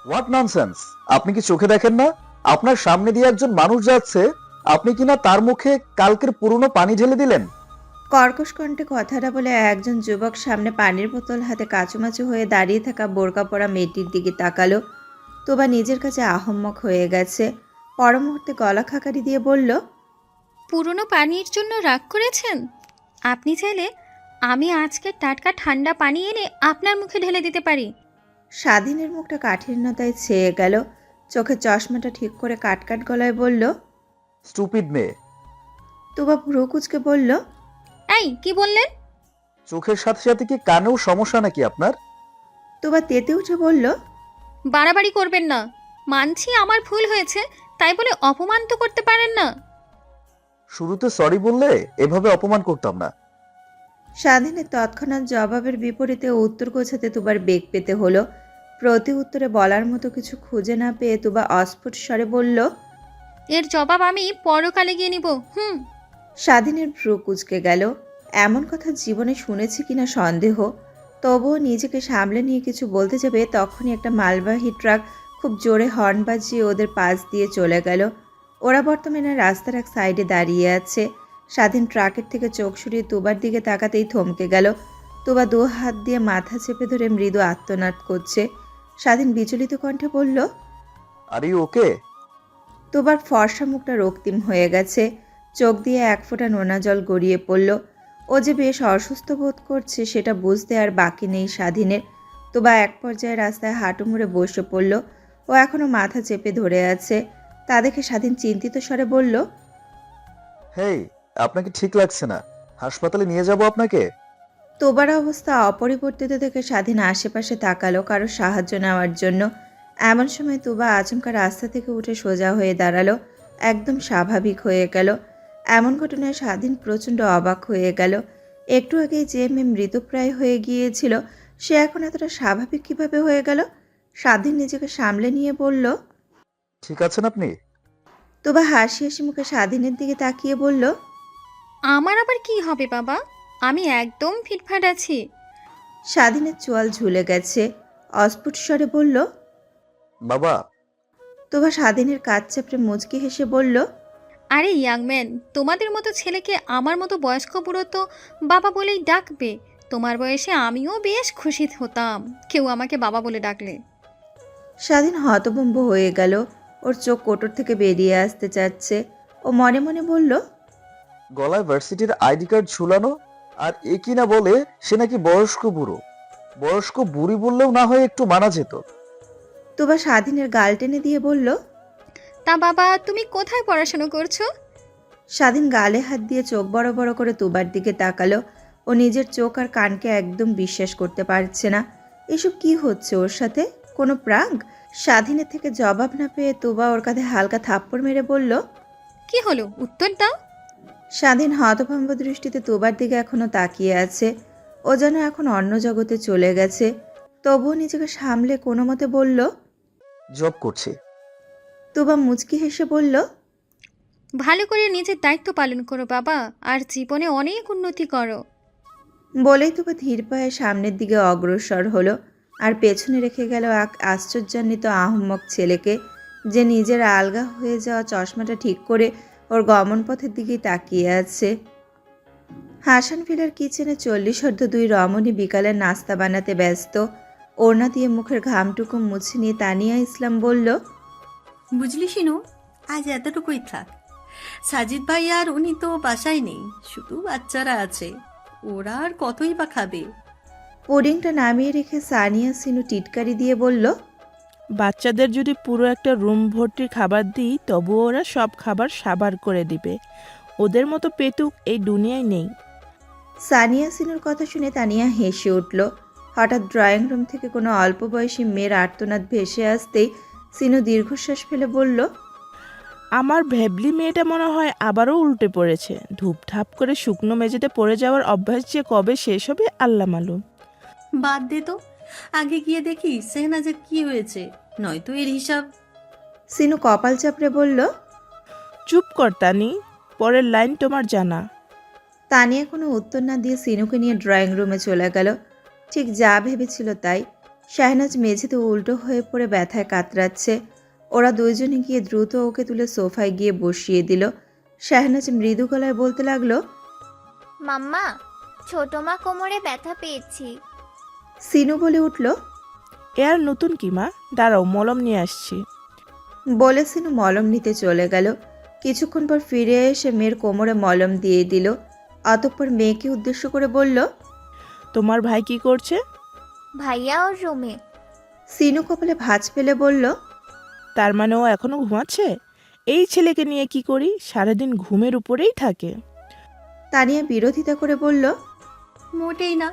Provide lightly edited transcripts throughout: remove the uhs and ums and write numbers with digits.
What nonsense! আপনি কি চোখে দেখেন না? আপনার সামনে দিয়ে একজন মানুষ যাচ্ছে, আপনি কিনা তার মুখে কালকের পুরনো পানি ঢেলে দিলেন। কর্কশ কণ্ঠে কথাটা বলে একজন যুবক সামনে পানির বোতল হাতে কাচুমাচু হয়ে দাঁড়িয়ে থাকা বোরকা পরা মেয়েটির দিকে তাকালো। তোবা নিজের কাছে আহম্মক হয়ে গেছে। পর মুহূর্তে গলা খাকারি দিয়ে বলল, পুরনো পানির জন্য রাগ করেছেন? আপনি চাইলে আমি আজকে টাটকা ঠান্ডা পানি এনে আপনার মুখে ঢেলে দিতে পারি। স্বাধীনের মুখটা কাঠিন্যতায় ছেয়ে গেল। চোখের চশমাটা ঠিক করে কাটকাট গলায় বলল। স্টুপিড মেয়ে! তোবা ভ্রু কুচকে বলল, এই কি বললেন? চোখের সাথে সাথে কি কানেও সমস্যা নাকি আপনার? তোবা তেতে উঠে বলল, বাড়াবাড়ি করবেন না। মানছি আমার ভুল হয়েছে, তাই বলে অপমান তো করতে পারেন না। শুরুতে সরি বললে এভাবে অপমান করতাম না। স্বাধীনের তৎক্ষণাৎ জবাবের বিপরীতে উত্তর গোছাতে তোবার বেগ পেতে হলো। প্রতি উত্তরে বলার মতো কিছু খুঁজে না পেয়ে তোবা অস্ফুট স্বরে বলল। এর জবাব আমি পরকালে গিয়ে নিব। স্বাধীনের ভ্রু কুঁচকে গেল। এমন কথা জীবনে শুনেছি কিনা সন্দেহ। তবুও নিজেকে সামলে নিয়ে কিছু বলতে যাবে তখনই একটা মালবাহী ট্রাক খুব জোরে হর্ন বাজিয়ে ওদের পাশ দিয়ে চলে গেল। ওরা বর্তমানে রাস্তার এক সাইডে দাঁড়িয়ে আছে। স্বাধীন ট্রাকের থেকে চোখ সরিয়ে তুবার দিকে তাকাতেই থমকে গেল। তুবা দু হাত দিয়ে মাথা চেপে ধরে মৃদু আত্মনাদ করছে। স্বাধীন বিচলিত কণ্ঠে বলল। Are you okay? তুবার ফর্সা মুখটা রক্তিম হয়ে গেছে। চোখ দিয়ে এক ফোঁটা নোনা জল গড়িয়ে পড়ল। ও যে বেশ অসুস্থ বোধ করছে সেটা বুঝতে আর বাকি নেই স্বাধীনের। তুবা এক পর্যায়ে রাস্তায় হাঁটু মুড়ে বসে পড়ল। ও এখনো মাথা চেপে ধরে আছে। তা দেখে স্বাধীন চিন্তিত স্বরে বলল। হেই, আপনাকে ঠিক লাগছে না। হাসপাতালে নিয়ে যাব আপনাকে? তোবার অবস্থা অপরিবর্তিত থেকে স্বাধীন আশেপাশে তাকালো কারো সাহায্য নেওয়ার জন্য। এমন সময় তুবা আচমকা রাস্তা থেকে উঠে সোজা হয়ে দাঁড়ালো। একদম স্বাভাবিক হয়ে গেল। এমন ঘটনায় স্বাধীন প্রচণ্ড অবাক হয়ে গেল। একটু আগেই যে মেয়ে মৃতপ্রায় হয়ে গিয়েছিল সে এখন এতটা স্বাভাবিক কিভাবে হয়ে গেল? স্বাধীন নিজেকে সামলে নিয়ে বলল। ঠিক আছেন আপনি? তুবা হাসি হাসি মুখে স্বাধীনের দিকে তাকিয়ে বলল। আমার আবার কি হবে বাবা? আমি একদম ফিটফাট আছি। স্বাধীনের চোয়াল ঝুলে গেছে। অস্ফুট স্বরে বলল। বাবা! তুবা স্বাধীনের কাজ চাপড়ে মুচকি হেসে বলল। আরে ইয়াংম্যান, তোমাদের মতো ছেলেকে আমার মতো বয়স্ক বুড়ো তো বাবা বলেই ডাকবে। তোমার বয়সে আমিও বেশ খুশি হতাম কেউ আমাকে বাবা বলে ডাকলে। স্বাধীন হতভম্ব হয়ে গেল। ওর চোখ কোটর থেকে বেরিয়ে আসতে চাচ্ছে। ও মনে মনে বলল। গলায় ভার্সিটির আইডি কার্ড ঝুলানো, আর এ কি না বলে সে নাকি বয়স্ক বুড়ো। বয়স্ক বুড়ি বললেও না হয় একটু মানা যেত। তুবা স্বাধীনের গাল টেনে দিয়ে বলল। তা বাবা, তুমি কোথায় পড়াশোনা করছো? স্বাধীন গালে হাত দিয়ে চোখ বড় বড় করে তুবার দিকে তাকালো। ও নিজের চোখ আর কানকে একদম বিশ্বাস করতে পারছে না। এসব কি হচ্ছে ওর সাথে? কোনো প্রাঙ্ক? স্বাধীনের থেকে জবাব না পেয়ে তুবা ওর কাঁধে হালকা থাপ্পড় মেরে বলল। কি হলো, উত্তর দাও। স্বাধীন হতভম্ব দৃষ্টিতে তুবার দিকে এখনো তাকিয়ে আছে। ও যেন এখন অন্য জগতে চলে গেছে। তবুও নিজেকে সামলে কোনো মতে বলল। জব করছি। তুবা মুচকি হেসে বলল। ভালো করে নিজের দায়িত্ব পালন করো বাবা, আর জীবনে অনেক উন্নতি করো। বলেই তুবা ধীর পায়ে সামনের দিকে অগ্রসর হলো। আর পেছনে রেখে গেল এক আশ্চর্যান্বিত আহম্মক ছেলেকে, যে নিজের আলগা হয়ে যাওয়া চশমাটা ঠিক করে ওর গমনপথের দিকেই তাকিয়ে আছে। হাসান ভিলার কিচেনে 40 রমণী বিকালের নাস্তা বানাতে ব্যস্ত। ওড়না দিয়ে মুখের ঘামটুকু মুছে নিয়ে তানিয়া ইসলাম বলল। বুঝলি শিনু, আজ এতটুকুই থাক। সাজিদ ভাই আর উনি তো বাসায় নেই, শুধু বাচ্চারা আছে। ওরা আর কতই বা খাবে। পুডিংটা নামিয়ে রেখে সানিয়া সিনু টিটকারি দিয়ে বলল। বাচ্চাদের যদি পুরো একটা রুম ভর্তি খাবার দিই তবুও ওরা সব খাবার সাবার করে দিবে। ওদের মতো পেটুক এই দুনিয়ায় নেই। সানিয়া সিনুর কথা শুনে তানিয়া হেসে উঠল। হঠাৎ ড্রয়িং রুম থেকে কোনো অল্প বয়সী মেয়ের আর্তনাদ ভেসে আসতেই সিনু দীর্ঘশ্বাস ফেলে বলল। আমার ভ্যাবলি মেয়েটা মনে হয় আবারও উল্টে পড়েছে। ধূপধাপ করে শুকনো মেঝেতে পড়ে যাওয়ার অভ্যাস যে কবে শেষ হবে আল্লাহ মালুম। বাদ দে তো, আগে গিয়ে দেখি সেহনাজের কি হয়েছে, নয়তো এর হিসাব। সিনু কপাল চাপড়ে বলল। চুপ কর তানি, পরের লাইন তোমার জানা। তানিয়া কোনো উত্তর না দিয়ে সিনুকে নিয়ে ড্রয়িং রুমে চলে গেল। ঠিক যা ভেবেছিল তাই। শাহনাজ মেঝেতে উল্টো হয়ে পড়ে ব্যথায় কাতরাচ্ছে। ওরা দুইজনে গিয়ে দ্রুত ওকে তুলে সোফায় গিয়ে বসিয়ে দিল। শাহনাজ মৃদু গলায় বলতে লাগলো, মাম্মা, ছোট মা কোমরে ব্যথা পেয়েছি। সিনু বলে উঠল। এ আর নতুন কি মা, দাঁড়াও মলম নিয়ে আসছি। বলে সিনু মলম নিতে চলে গেল। কিছুক্ষণ পর ফিরে এসে মেয়ের কোমরে মলম দিয়ে দিল। অতঃপর মেয়েকে উদ্দেশ্য করে বলল, তোমার ভাই কি করছে? ভাইয়া ওর রুমে। সিনু কপালে ভাঁজ ফেলে বলল, তার মানে ও এখনো ঘুমাচ্ছে? এই ছেলেকে নিয়ে কি করি, সারাদিন ঘুমের উপরেই থাকে। তানিয়া বিরোধিতা করে বলল, মোটেই না,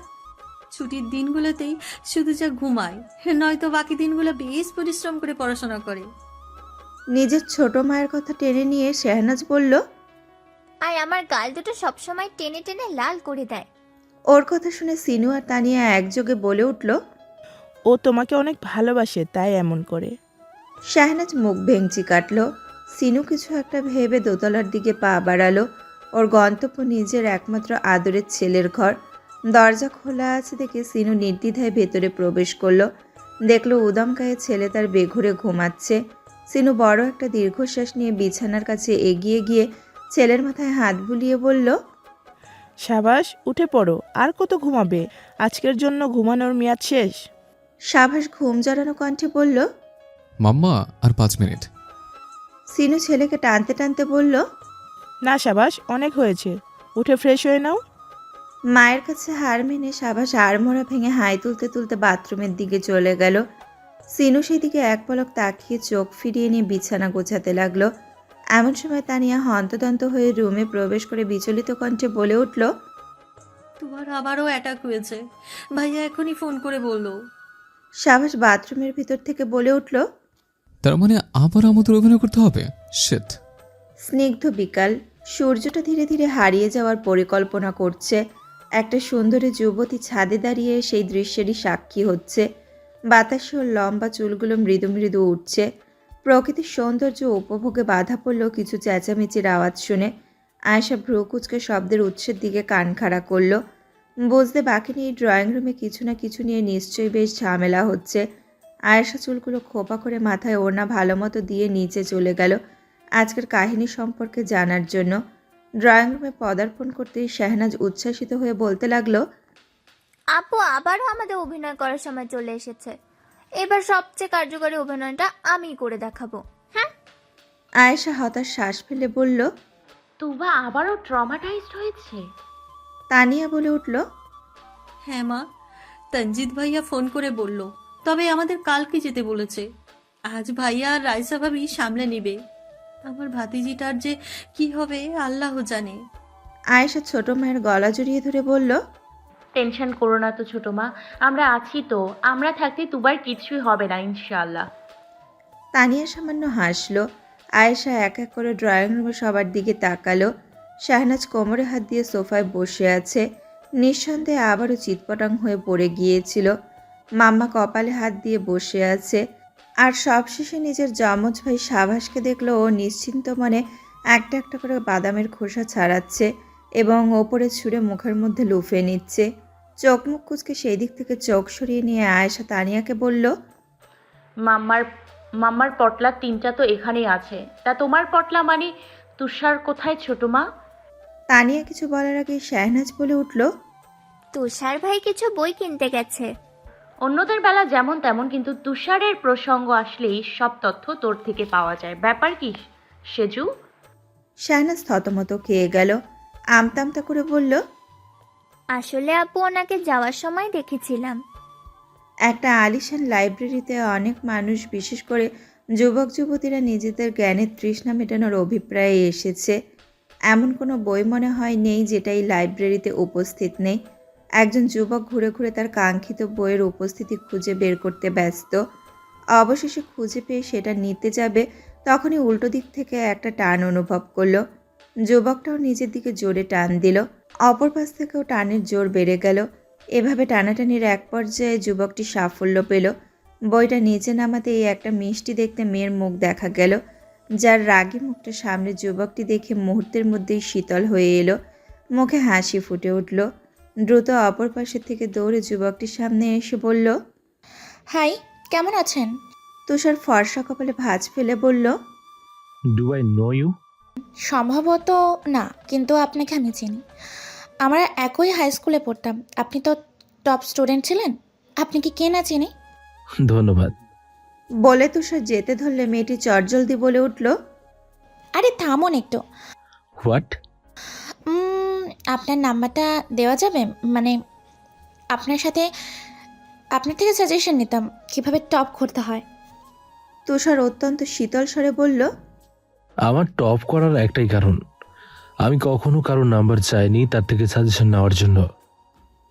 ছুটির দিনগুলোতেই শুধু যা ঘুমায়, নয়তো বাকি দিনগুলো বেশ পরিশ্রম করে পড়াশোনা করে। নিজের ছোট মায়ের কথা টেনে নিয়ে শাহনাজ বলল। আর আমার গাল দুটো সবসময় টেনে টেনে লাল করে দেয়। ওর কথা শুনে সিনু আর তানিয়া একযোগে বলে উঠল। ও তোমাকে অনেক ভালোবাসে, তাই এমন করে। শাহনাজ মুখ ভেঙচি কাটল। সিনু কিছু একটা ভেবে দোতলার দিকে পা বাড়ালো। ওর গন্তব্য নিজের একমাত্র আদরের ছেলের ঘর। দরজা খোলা আছে দেখে সিনু নির্দ্বিধায় ভেতরে প্রবেশ করলো। দেখলো উদমকায়ে ছেলে তার বেঘরে ঘুমাচ্ছে। সিনু বড় একটা দীর্ঘশ্বাস নিয়ে বিছানার কাছে এগিয়ে গিয়ে ছেলের মাথায় হাত বুলিয়ে বলল, সাবাস, উঠে পড়ো, আর কত ঘুমাবে? আজকের জন্য ঘুমানোর মেয়াদ শেষ। সাবাস ঘুম জড়ানো কণ্ঠে বলল। মাম্মা, আর 5 মিনিট। সিনু ছেলেকে টানতে টানতে বলল, না সাবাস, অনেক হয়েছে, উঠে ফ্রেশ হয়ে নাও। মায়ের কাছে হার মেনে সাবাস আড়মোড়া ভেঙে হাই তুলতে তুলতে বাথরুমের দিকে চলে গেল। সিনু সেদিকে এক পলক তাকিয়ে চোখ ফিরিয়ে নিয়ে বিছানা গোছাতে লাগলো। এমন সময় তানিয়া হন্তদন্ত হয়ে রুমে প্রবেশ করে বিচলিত কণ্ঠে বলে উঠল, তোমার আবারও অ্যাটাক হয়েছে, ভাইয়া এখনই ফোন করে বললো। সাবাস বাথরুমের ভিতর থেকে বলে উঠল। তার মানে আবার আমাদের অভিনয় করতে হবে? শিট। স্নিগ্ধ বিকাল, সূর্যটা ধীরে ধীরে হারিয়ে যাওয়ার পরিকল্পনা করছে। একটা সুন্দরী যুবতী ছাদে দাঁড়িয়ে সেই দৃশ্যেরই সাক্ষী হচ্ছে। বাতাসে ওর লম্বা চুলগুলো মৃদু মৃদু উঠছে। প্রকৃতির সৌন্দর্য উপভোগে বাধা পড়ল কিছু চেঁচামেচির আওয়াজ শুনে। আয়েশা ভ্রু কুঁচকে শব্দের উৎসের দিকে কান খাড়া করল। বুঝতে বাকি নেই ড্রয়িং রুমে কিছু না কিছু নিয়ে নিশ্চয়ই বেশ ঝামেলা হচ্ছে। আয়েশা চুলগুলো খোপা করে মাথায় ওড়না ভালো মতো দিয়ে নিচে চলে গেল আজকের কাহিনী সম্পর্কে জানার জন্য। ড্রয়িং রুমে পদার্পণ করতেই শাহনাজ উচ্ছ্বাসিত হয়ে বলতে লাগলো, আপু আবারও আমাদের অভিনয় করার সময় চলে এসেছে। এবার সবচেয়ে কার্যকরী অভিনয়টা আমি করে দেখাবো। হ্যাঁ। আয়েশা হতাশ শ্বাস ফেলে বলল। তুবা আবারও ট্রমাটাইজড হয়েছে। তানিয়া বলে উঠল, হ্যাঁ মা, তঞ্জিত ভাইয়া ফোন করে বলল, তবে আমাদের কালকে যেতে বলেছে। আজ ভাইয়া আর রাইসা ভাবি সামলে নিবে। আমার ভাতিজিটার যে কি হবে আল্লাহ জানে। আয়েশা ছোট মায়ের গলা জড়িয়ে ধরে বলল, টেনশন করো না তো ছোট মা, আমরা আছি তো, আমরা থাকতে তুবার কিছুই হবে না ইনশাআল্লাহ। তানিয়া সামান্য হাসলো। আয়েশা এক এক করে ড্রয়িং রুমে সবার দিকে তাকালো। শাহনাজ কোমরে হাত দিয়ে সোফায় বসে আছে। নিঃসন্দেহে আবারও চিৎপটাং হয়ে পড়ে গিয়েছিল। মাম্মা কপালে হাত দিয়ে বসে আছে। আর সবশেষে নিজের যমজ ভাই সাবাসকে দেখলো ও নিশ্চিন্ত মনে একটা একটা করে বাদামের খোসা ছাড়াচ্ছে এবং ওপরে ছুঁড়ে মুখের মধ্যে লুফে নিচ্ছে। চোখ মুখ কুচকে সেই দিক থেকে চোখ সরিয়ে নিয়ে আয়েশা তানিয়াকে বলল, মাম্মার পটলা 3টা তো এখানেই আছে, তা তোমার পটলা মানে তুষার কোথায় ছোট মা? তানিয়া কিছু বলার আগে শাহনাজ বলে উঠল, তুষার ভাই কিছু বই কিনতে গেছে। অন্যদের বেলা যেমন তেমন, কিন্তু তুষারের প্রসঙ্গ আসলেই সব তথ্য তোর থেকে পাওয়া যায়। ব্যাপার কি সেজু? শাহনাজ থতমত খেয়ে গেল। আমতামতা করে বলল, আসলে আপু ওনাকে যাওয়ার সময় দেখেছিলাম। একটা আলিশান লাইব্রেরিতে অনেক মানুষ, বিশেষ করে যুবক যুবতীরা নিজেদের জ্ঞানের তৃষ্ণা মেটানোর অভিপ্রায়ে এসেছে। এমন কোনো বই মনে হয় নেই যেটা এই লাইব্রেরিতে উপস্থিত নেই। একজন যুবক ঘুরে ঘুরে তার কাঙ্ক্ষিত বইয়ের উপস্থিতি খুঁজে বের করতে ব্যস্ত। অবশেষে খুঁজে পেয়ে সেটা নিতে যাবে, তখনই উল্টো দিক থেকে একটা টান অনুভব করলো। যুবকটাও নিজের দিকে জোরে টান দিল। অপর পাশ থেকেও টানের জোর বেড়ে গেল। এভাবে টানাটানির এক পর্যায়ে যুবকটি সাফল্য পেল। বইটা নিচে নামাতেই একটা মিষ্টি দেখতে মেয়ের মুখ দেখা গেল, যার রাগী মুখটা সামনে যুবকটি দেখে মুহূর্তের মধ্যেই শীতল হয়ে এলো। মুখে হাসি ফুটে উঠল। দ্রুত অপর পাশের থেকে দৌড়ে যুবকটির সামনে এসে বলল, হাই, কেমন আছেন? তুষার ফর্সা কপালে ভাঁজ ফেলে বলল, ডু আই নো ইউ? সম্ভবত না, কিন্তু আপনাকে আমি চিনি। আমরা একই হাই স্কুলে পড়তাম। আপনি তো টপ স্টুডেন্ট ছিলেন। আপনি কি কে না চিনি? ধন্যবাদ। বলে তুষার যেতে ধরলে মেয়েটি চটজলদি বলে উঠল, আরে থামুন একটু। হোয়াট? উম, আপনার নাম্বারটা দেওয়া যাবে? মানে আপনার থেকে সাজেশন নিতাম কিভাবে টপ করতে হয়। তুষার অত্যন্ত শীতল স্বরে বলল, আমার টপ করার একটাই কারণ, আমি কখনো কারো নাম্বার চাইনি তার থেকে সাজেশন নেওয়ার জন্য।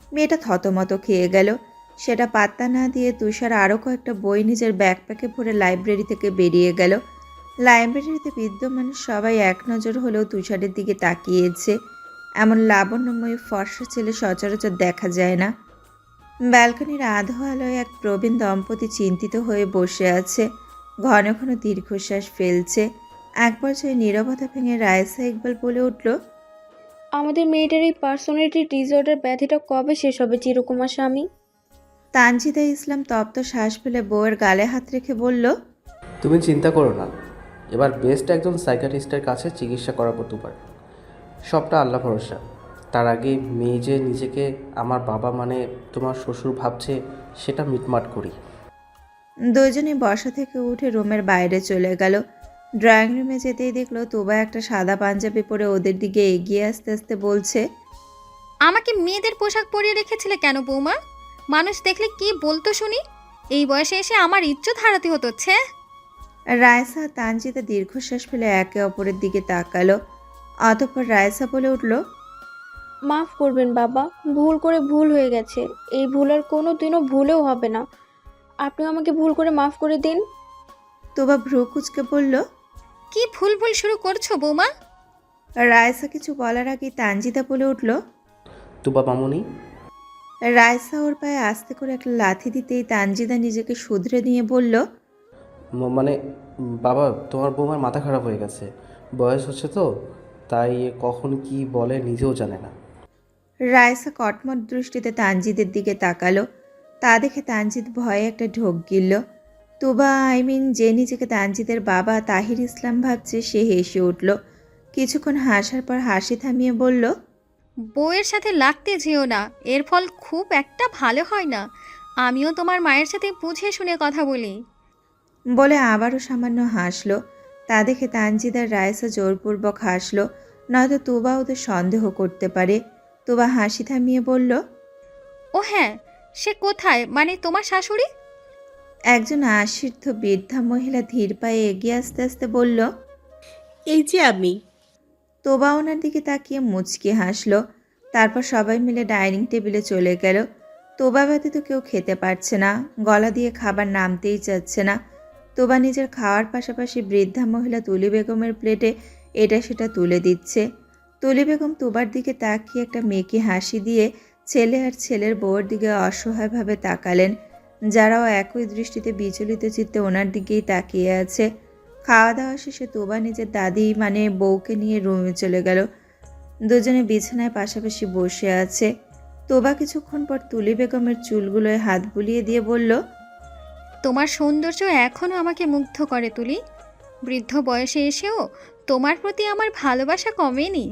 মেয়েটা থতমত খেয়ে গেল। সেটা পাত্তা না দিয়ে তুষার আরও কয়েকটা বই নিজের ব্যাকপ্যাকে ভরে লাইব্রেরি থেকে বেরিয়ে গেল। লাইব্রেরিতে বিদ্যমান সবাই এক নজর হলেও তুষারের দিকে তাকিয়েছে। এমন লাবণ্যময় ফর্সা ছেলে সচরাচর দেখা যায় না। ব্যালকনির আধো আলোয় এক প্রবীণ দম্পতি চিন্তিত হয়ে বসে আছে। ঘন ঘন দীর্ঘশ্বাস ফেলছে। এক পর্যায়ে নীরবতা ভেঙে রায়সা ইকবাল বলে উঠল, আমাদের মেয়েটার এই পার্সোনালিটি ডিসঅর্ডার ব্যাধিটা কবে শেষ হবে চিরকুমার স্বামী? তানজিদা ইসলাম তপ্ত শ্বাস ফেলে বউয়ের গালে হাত রেখে বলল, তুমি চিন্তা করো না, এবার বেস্ট একজন সাইকিয়াট্রিস্টের কাছে চিকিৎসা করাবো তোমার। সবটা আল্লাহ ভরসা। তার আগে মেয়ে যে নিজেকে আমার বাবা মানে তোমার শ্বশুর ভাবছে সেটা মিটমাট করি। দুজনেই বসা থেকে উঠে রুমের বাইরে চলে গেল। ড্রয়িং রুমে যেতেই দেখলো তোবা একটা সাদা পাঞ্জাবি পরে ওদের দিকে এগিয়ে আসতে আসতে বলছে, আমাকে মেয়েদের পোশাক পরিয়ে রেখেছিলে কেন বৌমা? মানুষ দেখলে কি বলতো শুনি? এই বয়সে এসে আমার ইজ্জত হারাতে হচ্ছে। রায়সা আর তানজিদা দীর্ঘশ্বাস ফেলে একে অপরের দিকে তাকালো। অতঃপর রায়সা বলে উঠল, মাফ করবেন বাবা, ভুল হয়ে গেছে। এই ভুল আর কোনো দিনও ভুলেও হবে না। আপনি আমাকে ভুল করে মাফ করে দিন। তোবা ভ্রু কুচকে বলল, কি ভুল ভুল শুরু করছো বৌমা? রায়সা কিছু বলার আগেই তানজিদা বলে উঠল, তুবা মামুনি। রায়সা ওর পায়ে আস্তে করে একটা লাথি দিতেই তানজিদা নিজেকে শুধরে নিয়ে বলল, মানে বাবা, তোমার বৌমার মাথা খারাপ হয়ে গেছে, বয়স হচ্ছে তো, তাই কখন কি বলে নিজেও জানে না। রায়সা কটমট দৃষ্টিতে তানজিদের দিকে তাকালো। তা দেখে তানজিদ ভয়ে একটা ঢোক গিলল। তুবা যে নিজেকে তানজিদের বাবা তাহির ইসলাম ভাবছে সে হেসে উঠল। কিছুক্ষণ হাসার পর হাসি থামিয়ে বলল, বউয়ের সাথে লাগতে যেও না, এর ফল খুব একটা ভালো হয় না। আমিও তোমার মায়ের সাথে বুঝে শুনে কথা বলি। বলে আবারও সামান্য হাসলো। তা দেখে তানজিদ আর রায়সা জোরপূর্বক হাসলো, নয়তো তুবা ওদের সন্দেহ করতে পারে। তুবা হাসি থামিয়ে বলল, ও হ্যাঁ, সে কোথায়, মানে তোমার শাশুড়ি? একজন আশীর্ধ বৃদ্ধা মহিলা ধীর পায়ে এগিয়ে আসতে আসতে বলল, এই যে আমি। তোবা ওনার দিকে তাকিয়ে মুচকি হাসলো। তারপর সবাই মিলে ডাইনিং টেবিলে চলে গেল। তোবা ব্যতীত কেউ খেতে পারছে না, গলা দিয়ে খাবার নামতেই চাচ্ছে না। তোবা নিজের খাওয়ার পাশাপাশি বৃদ্ধা মহিলা তুলি বেগমের প্লেটে এটা সেটা তুলে দিচ্ছে। তুলি বেগম তোবার দিকে তাকিয়ে একটা মেকি হাসি দিয়ে ছেলে আর ছেলের বউয়ের দিকে অসহায়ভাবে তাকালেন, যারাও একই দৃষ্টিতে বিচলিত চিত্তে ওনার দিকেই তাকিয়ে আছে। খাওয়া দাওয়া শেষে তোবা নিজের দাদি মানে বউকে নিয়ে রুমে চলে গেল। দুজনে বিছানায় পাশাপাশি বসে আছে। তোবা কিছুক্ষণ পর তুলি বেগমের চুলগুলোয় হাত বুলিয়ে দিয়ে বলল, তোমার সৌন্দর্য এখনও আমাকে মুগ্ধ করে তুলি। বৃদ্ধ বয়সে এসেও তোমার প্রতি আমার ভালোবাসা কমেনি।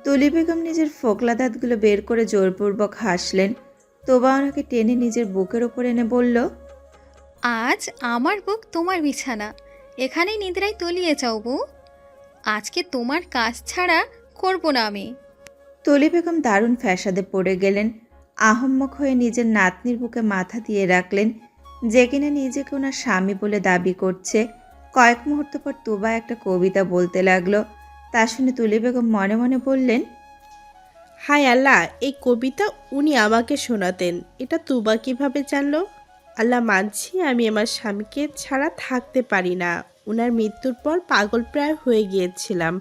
তুলি বেগম নিজের ফোকলা দাঁতগুলো বের করে জোরপূর্বক হাসলেন। তোবা ওনাকে টেনে নিজের বুকের ওপর এনে বলল, আজ আমার বুক তোমার বিছানা, এখানেই নিদ্রায় তলিয়ে যাও বউ। আজকে তোমার কাজ ছাড়া করব না আমি। তুলি বেগম দারুণ ফ্যাসাদে পড়ে গেলেন। আহম্মক হয়ে নিজের নাতনির বুকে মাথা দিয়ে রাখলেন, যে কিনা নিজেকে ওনার স্বামী বলে দাবি করছে। কয়েক মুহূর্ত পর তুবা একটা কবিতা বলতে লাগলো। তা শুনে তুলি বেগম মনে মনে বললেন, হায় আল্লাহ, এই কবিতা উনি আমাকে শোনাতেন, এটা তুবা কিভাবে জানলো? আল্লাহ, মানছি আমি আমার স্বামীকে ছাড়া থাকতে পারি না। ওনার মৃত্যুর পর পাগল প্রায় হয়ে গিয়েছিলাম,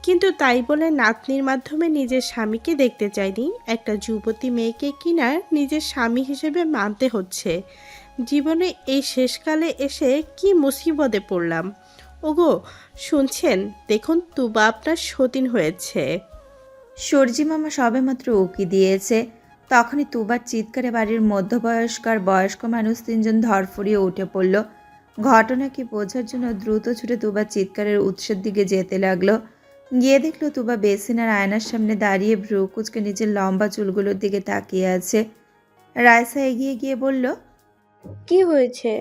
কিন্তু তাই বলে নাতনির মাধ্যমে নিজের স্বামীকে দেখতে চাইনি। একটা যুবতী মেয়েকে কিনা নিজের স্বামী হিসেবে মানতে হচ্ছে। জীবনে এই শেষকালে এসে কি মুসিবতে পড়লাম। ওগো শুনছেন, দেখুন তুবা আপনার সতীন হয়েছে। সূর্যি মামা সবেমাত্র উকি দিয়েছে। তখনই তুবার চিৎকারে বাড়ির মধ্যবয়স্ক আর বয়স্ক মানুষ 3জন ধরফড়িয়ে উঠে পড়ল। ঘটনা কি বোঝার জন্য দ্রুত ছুটে তুবার চিৎকারের উৎসের দিকে যেতে লাগলো। গিয়ে দেখলো তুবা বেসিনের আয়নার সামনে দাঁড়িয়ে ভ্রু কুচকে নিজের লম্বা চুলগুলোর দিকে তাকিয়ে আছে। রাইসা এগিয়ে গিয়ে বলল, কি হয়েছে?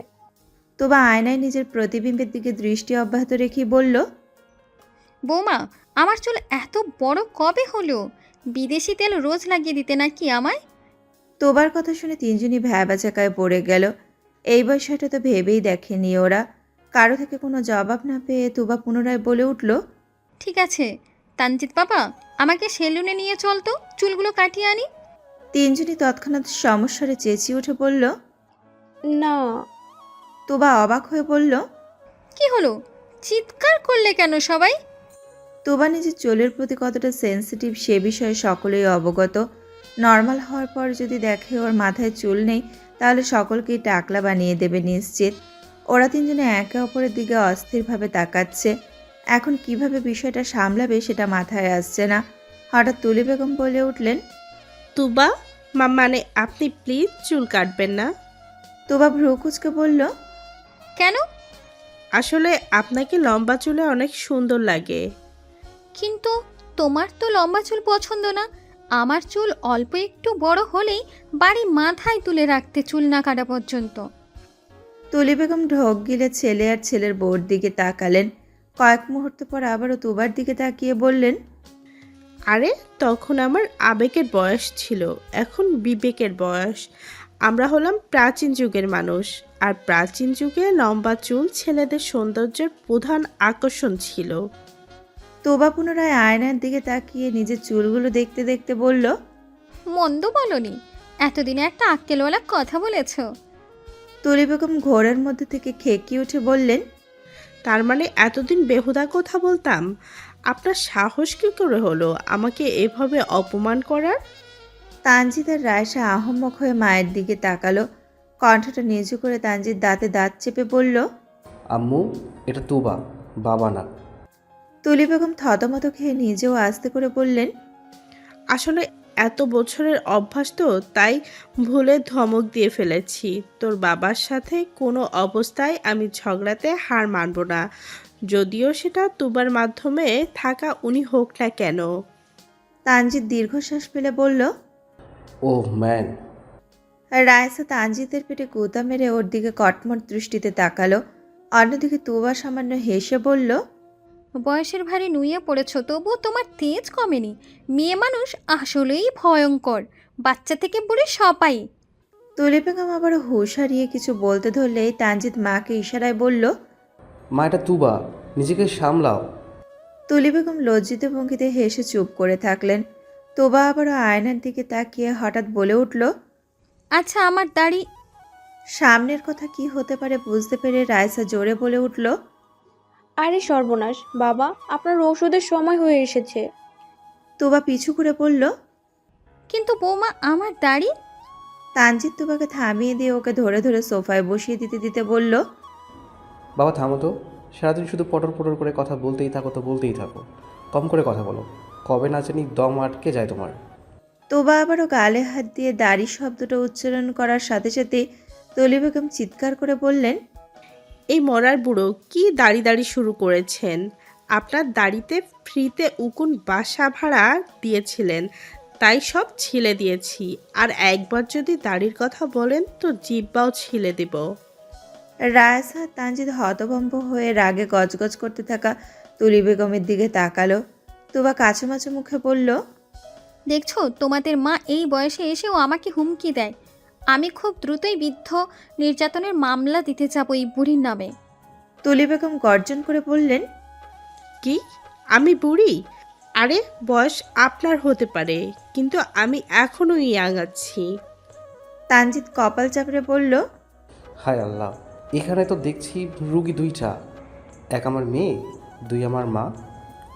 তুবা আয়নায় নিজের প্রতিবিম্বের দিকে দৃষ্টি অব্যাহত রেখেই বলল, বৌমা, আমার চুল এত বড় কবে হলো? বিদেশি তেল রোজ লাগিয়ে দিতে নাকি আমায়? তোবার কথা শুনে 3জনই ভ্যাবাচাকায় পড়ে গেল। এই বিষয়টা তো ভেবেই দেখেনি ওরা। কারো থেকে কোনো জবাব না পেয়ে তুবা পুনরায় বলে উঠল, ঠিক আছে তানজিৎ বাবা, আমাকে সেলুনে নিয়ে চল তো, চুলগুলো কাটিয়ে আনি। 3জনই তৎক্ষণাৎ সমস্যারে চেঁচিয়ে উঠে বলল। না। তুবা অবাক হয়ে বলল, কি হলো? চিৎকার করলে কেন সবাই? তুবা নিজের চুলের প্রতি কতটা সেন্সিটিভ সে বিষয়ে সকলেই অবগত। নর্মাল হওয়ার পর যদি দেখে ওর মাথায় চুল নেই তাহলে সকলকেই টাকলা বানিয়ে দেবে নিশ্চিত। ওরা 3জনে একে অপরের দিকে অস্থিরভাবে তাকাচ্ছে। এখন কিভাবে বিষয়টা সামলাবে সেটা মাথায় আসছে না। হঠাৎ তুলি বেগম বলে উঠলেন, তুবা মানে আপনি প্লিজ চুল কাটবেন না। তুবা ভ্রু কুচকে বলল, কেন? আসলে আপনাকে লম্বা চুলে অনেক সুন্দর লাগে। কিন্তু তোমার তো লম্বা চুল পছন্দ না। আমার চুল অল্প একটু বড় হলেই বাড়ি মাথায় তুলে রাখতে, চুল না কাটা পর্যন্ত। তুলি বেগম ঢোক গিলে ছেলে আর ছেলের বউর দিকে তাকালেন। কয়েক মুহূর্ত পর আবারও তুবার দিকে তাকিয়ে বললেন, আরে তখন আমার আবেগের বয়স ছিল, এখন বিবেকের বয়স। আমরা হলাম প্রাচীন যুগের মানুষ, আর প্রাচীন যুগে লম্বা চুল ছেলেদের সৌন্দর্যের প্রধান আকর্ষণ ছিল। তুবা পুনরায় আয়নার দিকে তাকিয়ে নিজের চুলগুলো দেখতে দেখতে বলল, মন্দ বলনি, এতদিনে একটা আক্কেলওয়ালা কথা বলেছ। তুলি বেগম ঘোরের মধ্যে থেকে খেকিয়ে উঠে বললেন, তার মানে এতদিন বেহুদা কথা বলতাম? আপনার সাহস কী করে হলো আমাকে এভাবে অপমান করার? তানজিৎ আর রায়সা আহম্মক হয়ে মায়ের দিকে তাকালো। কণ্ঠটা নিচু করে তানজিৎ দাঁতে দাঁত চেপে বলল, আম্মু, এটা তুবা, বাবা না। তুলি বেগম থতমত খেয়ে নিজেও আস্তে করে বললেন, আসলে এত বছরের অভ্যাস তো, তাই ভুলে ধমক দিয়ে ফেলেছি। তোর বাবার সাথে কোনো অবস্থায় আমি ঝগড়াতে হার মানব না, যদিও সেটা তুবার মাধ্যমে থাকা উনি হোক না কেন। তানজিৎ দীর্ঘশ্বাস ফেলে বলল। ওহ ম্যান। রায়সা তানজিতের পেটে গুঁতা মেরে ওর দিকে কটমট দৃষ্টিতে তাকালো। অন্যদিকে তুবা সামান্য হেসে বলল, বয়সের ভারে নুয়ে পড়েছ, তবুও তোমার তেজ কমেনি। মেয়ে মানুষ আসলেই ভয়ঙ্কর, বাচ্চা থেকে বুড়ি সবাই। তুলি বেগম আবার হুঁশ হারিয়ে কিছু বলতে ধরলেই তানজিৎ মাকে ইশারায় বলল, মা, এটা তুবা, নিজেকে সামলাও। তুলি বেগম লজ্জিত ভঙ্গিতে হেসে চুপ করে থাকলেন। তুবা আবারও আয়নার দিকে তাকিয়ে হঠাৎ বলে উঠল, আচ্ছা আমার দাড়ি। সামনের কথা কি হতে পারে বুঝতে পেরে রায়সা জোরে বলে উঠল, আরে সর্বনাশ বাবা, আপনার ওষুধের সময় হয়ে এসেছে। তুবা পিছু করে বলল, কিন্তু বৌমা আমার দাড়ি। তানজিৎ তুবাকে থামিয়ে দিয়ে ওকে ধরে ধরে সোফায় বসিয়ে দিতে দিতে বলল, বাবা থামো তো, সারাদিন শুধু পটর পটর করে কথা বলতেই থাকো, তো বলতেই থাকো, কম করে কথা বলো। কবে না জানি দম আটকে যায় তোমার। তুবা আবারও গালে হাত দিয়ে দাড়ি শব্দটা উচ্চারণ করার সাথে সাথে তুলি বেগম চিৎকার করে বললেন, এই মরার বুড়ো কি দাড়ি দাড়ি শুরু করেছেন? আপনার দাড়িতে ফ্রিতে উকুন বাসা ভাড়া দিয়েছিলেন, তাই সব ছিলে দিয়েছি। আর একবার যদি দাড়ির কথা বলেন তো জিব্বাও ছিলে দেব। রায়সা তানজিৎ হতভম্ব হয়ে রাগে গজগজ করতে থাকা তুলি বেগমের দিকে তাকালো। তুবা কাছুমাছু মুখে বলল, দেখছো, তোমাদের মা এই বয়সে এসেও আমাকে হুমকি দেয়। আমি খুব দ্রুতই বৃদ্ধ নির্যাতনের মামলা দিতে যাব এই বুড়ির নামে। তুলি বেগম গর্জন করে বললেন, কি আমি বুড়ি? আরে বয়স আপনার হতে পারে, কিন্তু আমি এখনো ইয়াং আছি। তানজিৎ কপাল চাপড়ে বলল, হায় আল্লাহ, এখানে তো দেখছি রুগী দুইটা, এক আমার মেয়ে, দুই আমার মা।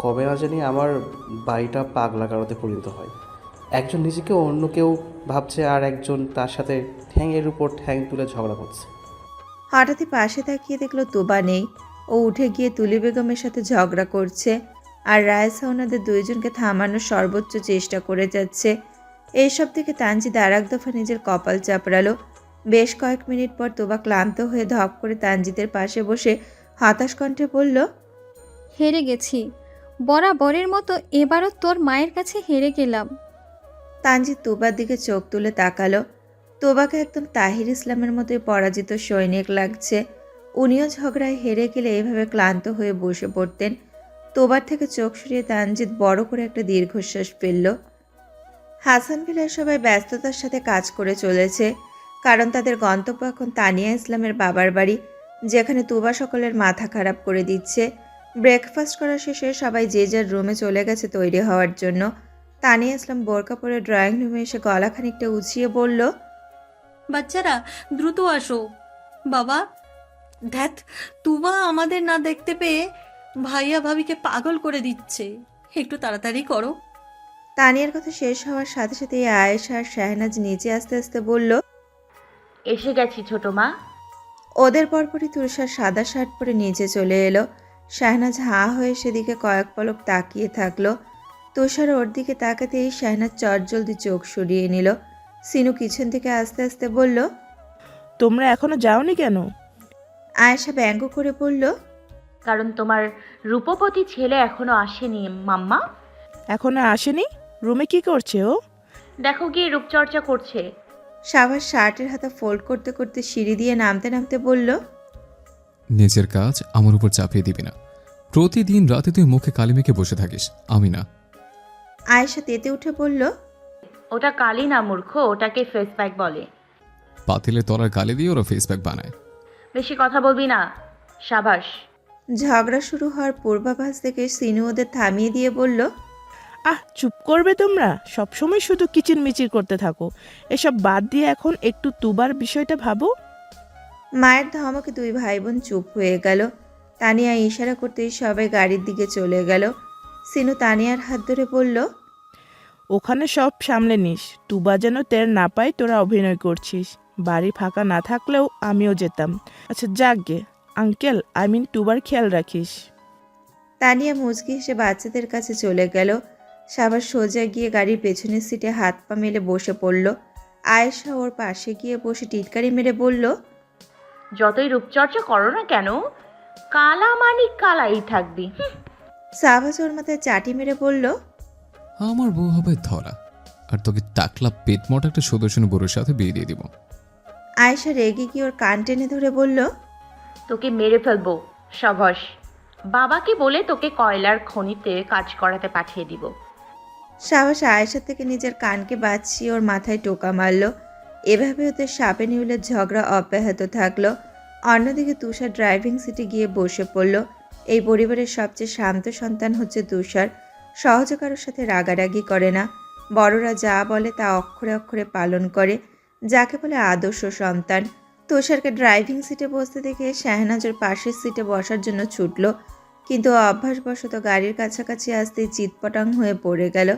কবে না জানি আমার বাড়িটা পাগলা গারদে পরিণত হয়। একজন নিজেকে অন্য কেউ ভাবছে, আর একজন তার সাথে ঠ্যাংয়ের উপর ঠ্যাং তুলে ঝগড়া করছে। হঠাৎই পাশে তাকিয়ে দেখলো তুবা নেই। ও উঠে গিয়ে তুলি বেগমের সাথে ঝগড়া করছে, আর রায়সা ওনাদের দুইজনকে থামানোর সর্বোচ্চ চেষ্টা করে যাচ্ছে। এইসব থেকে তানজিদ আর এক দফা নিজের কপাল চাপড়ালো। বেশ কয়েক মিনিট পর তোবা ক্লান্ত হয়ে ধপ করে তানজিদের পাশে বসে হতাশ কণ্ঠে বলল, হেরে গেছি, বরাবরের মতো এবারও তোর মায়ের কাছে হেরে গেলাম। তানজিদ তোবার দিকে চোখ তুলে তাকালো। তোবাকে একদম তাহির ইসলামের মতোই পরাজিত সৈনিক লাগছে। উনিও ঝগড়ায় হেরে গেলে এভাবে ক্লান্ত হয়ে বসে পড়তেন। তোবার থেকে চোখ সরিয়ে তানজিদ বড় করে একটা দীর্ঘশ্বাস ফেলল। হাসান ভিলার সবাই ব্যস্ততার সাথে কাজ করে চলেছে, কারণ তাদের গন্তব্য এখন তানিয়া ইসলামের বাবার বাড়ি, যেখানে তোবা সকলের মাথা খারাপ করে দিচ্ছে। ব্রেকফাস্ট করা শেষে সবাই যে যার রুমে চলে গেছে তৈরি হওয়ার জন্য। তানিয়া ইসলাম বোরকা পরে ড্রয়িং রুমে এসে গলা খানিকটা উঁচিয়ে বলল, বাচ্চারা দ্রুত আসো। বাবা, ধ্যাত, তুবা আমাদের না দেখতে পেয়ে ভাইয়া ভাবিকে পাগল করে দিচ্ছে, একটু তাড়াতাড়ি করো। তানিয়ার কথা শেষ হওয়ার সাথে সাথে আয়েশা আর শাহনাজ নিচে আস্তে আস্তে বলল, এসে গেছি ছোট মা। ওদের পরপরই তুষার সাদা শার্ট পরে নিচে চলে এলো। শাহনাজ হাঁ হয়ে সেদিকে কয়েক পলক তাকিয়ে থাকলো। তুষার ওর দিকে তাকাতেই শাহনাজ চটজলদি চোখ সরিয়ে নিল। সিনু কিচেন থেকে আস্তে আস্তে বলল, তোমরা এখনো যাওনি কেন? আয়েশা ব্যঙ্গ করে বলল, কারণ তোমার রূপবতী ছেলে এখনো আসেনি মাম্মা। এখনো আসেনি? রুমে কি করছে ও? দেখো গিয়ে রূপচর্চা করছে। সাভার শার্টের হাতা ফোল্ড করতে করতে সিঁড়ি দিয়ে নামতে নামতে বলল, নিজের কাজ আমার উপর চাপিয়ে দিবি না। প্রতিদিন রাতে তুই মুখে কালি মেখে বসে থাকিস, আমি না। আয়েশা তেতে উঠে বলল, ওটা কালি না মূর্খ, ওটাকে ফেস প্যাক বলে। পাতিলে তলার কালি দিয়ে ওরা ফেস প্যাক বানায়। বেশি কথা বলবি না, সাবাস। ঝগড়া শুরু হওয়ার পূর্বাভাস থেকে সিনু ওদের থামিয়ে দিয়ে বলল, চুপ করবে তোমরা? সবসময় শুধু কিচিরমিচির করতে থাকো। এসব বাদ দিয়ে এখন একটু তুবার বিষয়টা ভাবো। মায়ের ধমকে দুই ভাই বোন চুপ হয়ে গেল। তানিয়া ইশারা করতেই সবাই গাড়ির দিকে চলে গেল। সিনু তানিয়ার হাত ধরে বলল, ওখানে সব সামলে নিস, তুবা যেন টের না পায় তোরা অভিনয় করছিস। বাড়ি ফাঁকা না থাকলেও আমিও যেতাম। আচ্ছা যাক গে, আঙ্কেল তুবার খেয়াল রাখিস। তানিয়া মুচকি হেসে বাচ্চাদের কাছে চলে গেল। সাবার সোজা গিয়ে গাড়ির পেছনের সিটে হাত পা মেলে বসে পড়ল। আয়েশা ওর পাশে গিয়ে বসে টিটকারি মেরে বলল, যতই রূপচর্চা করো না কেন, কালা মানিক কালাই থাকবি। সাবাস ওর মাথায় চাটি মেরে বলল, আমার বউ হবে ধরা, আর তোকে টাকলা পেট মোটা একটা সুদর্শন বুড়োর সাথে বিয়ে দিয়ে দিব। আয়েশা রেগে গিয়ে ওর কান টেনে ধরে বলল, তোকে মেরে ফেলবো সাবাস। বাবাকে বলে তোকে কয়লার খনিতে কাজ করাতে পাঠিয়ে দিব। সাবাস আয়েশা থেকে নিজের কানকে বাঁচিয়ে ওর মাথায় টোকা মারল। এভাবে ওদের সাপে নিউলের ঝগড়া অব্যাহত থাকলো। অন্যদিকে তুষার ড্রাইভিং সিটে গিয়ে বসে পড়ল। এই পরিবারের সবচেয়ে শান্ত সন্তান হচ্ছে তুষার। সহজে কারোর সাথে রাগারাগি করে না। বড়রা যা বলে তা অক্ষরে অক্ষরে পালন করে, যাকে বলে আদর্শ সন্তান। তুষারকে ড্রাইভিং সিটে বসতে দেখে শাহনাজ ওর পাশের সিটে বসার জন্য ছুটল, কিন্তু অভ্যাসবশত গাড়ির কাছাকাছি আসতেই চিৎপটাং হয়ে পড়ে গেল।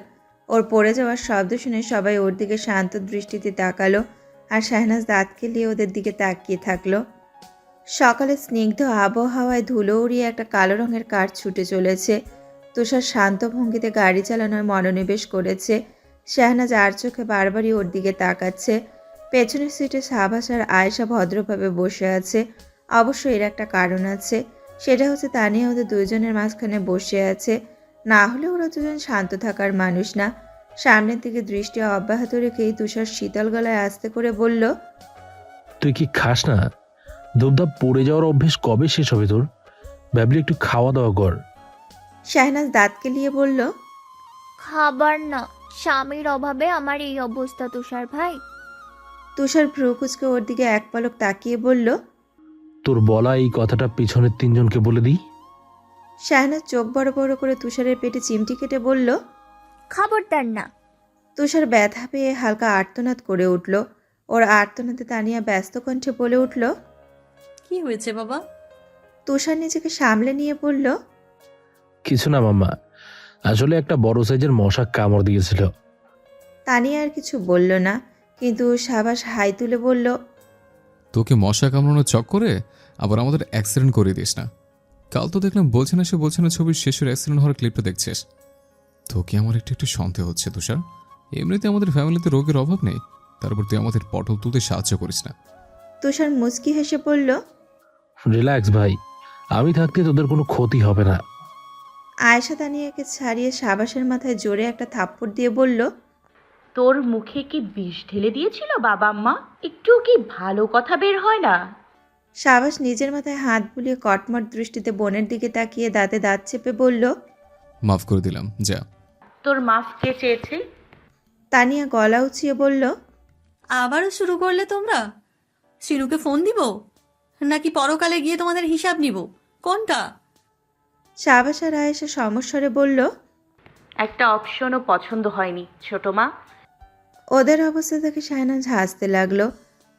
ওর পড়ে যাওয়ার শব্দ শুনে সবাই ওর দিকে শান্ত দৃষ্টিতে তাকালো, আর শাহনাজ দাঁত কেলিয়ে ওদের দিকে তাকিয়ে থাকলো। সকালে স্নিগ্ধ আবহাওয়ায় ধুলো উড়িয়ে একটা কালো রঙের কার ছুটে চলেছে। তুষার শান্ত ভঙ্গিতে গাড়ি চালানোর মনোনিবেশ করেছে। শাহনাজ আর চোখে বারবারই ওর দিকে তাকাচ্ছে। পেছনের সিটে সাবাস আর আয়েশা ভদ্রভাবে বসে আছে। অবশ্য এর একটা কারণ আছে, সেটা হচ্ছে তানিয়া ওদের দুজনের মাঝখানে বসে আছে। না হলে ওরা দুজন শান্ত থাকার মানুষ না। সামনের দিকে দৃষ্টি অব্যাহত রেখেই তুষার শীতল গলায় আস্তে করে বলল, তুই কি খাস না? দুবদাব পড়ে যাওয়ার অভ্যেস কবে শেষ হবে তোর? ভাবলি একটু খাওয়া দাওয়া কর। শাহনাজ দাঁত কেলিয়ে বলল, খাবার না, স্বামীর অভাবে আমার এই অবস্থা তুষার ভাই। তুষার ভ্রু কুচকে ওর দিকে এক পলক তাকিয়ে বলল, তোর বলা এই কথাটা পিছনের তিনজনকে বলে দিই। শাহনাজ চোখ বড় বড় করে তুষারের পেটে চিমটি কেটে বলল, খবরদার না। তুষার ব্যথা পেয়ে হালকা আর্তনাদ করে উঠল। ওর আর্তনাদে তানিয়া ব্যস্ত কণ্ঠে বলে উঠল, কি হয়েছে বাবা? তুষার নিজেকে সামলে নিয়ে বলল, কিছু না মাম্মা, আসলে একটা বড় সাইজের মশা কামড় দিয়েছিল। তানিয়া আর কিছু বলল না, কিন্তু সাবাস হাই তুলে বলল, তোকে মশা কামড়ানোর চক্করে আবার আমাদের অ্যাক্সিডেন্ট করে দিস না। কাল তো দেখলাম বলছে না ছবির শেষের অ্যাক্সিডেন্ট হওয়ার ক্লিপটা দেখছিস। তোকে আমার একটু একটু সন্দেহ হচ্ছে তুষার। এমনিতে আমাদের ফ্যামিলিতে রোগের অভাব নেই, তারপর তুই আমাদের পটল তুলতে সাহায্য করিস না। তুষার মুচকি হেসে বলল। রিল্যাক্স ভাই, আমি থাকতে তোদের কোনো ক্ষতি হবে না। আয়েশা তানিয়াকে ছাড়িয়ে সাবাসের মাথায় জোরে একটা থাপ্পড় দিয়ে বলল, তোর মুখে কি বিষ ঢেলে দিয়েছিল বাবা মা? একটু কি ভালো কথা বের হয় না? সাবাস নিজের মাথায় হাত বুলিয়ে কটমট দৃষ্টিতে বোনের দিকে তাকিয়ে দাঁতে দাঁত চেপে বলল। মাফ করে দিলাম, যা। তোর মাফ কে চেয়েছে? তানিয়া গলা উঁচিয়ে বলল। আবারও শুরু করলে তোমরা? শিনুকে ফোন দিব নাকি পরকালে গিয়ে তোমাদের হিসাব নিব? কোনটা? সাবাস আর আয়েশা সমস্বরে বলল। একটা অপশনও পছন্দ হয়নি ছোট মা। ওদের অবস্থা দেখে শাহনাজ হাসতে লাগলো।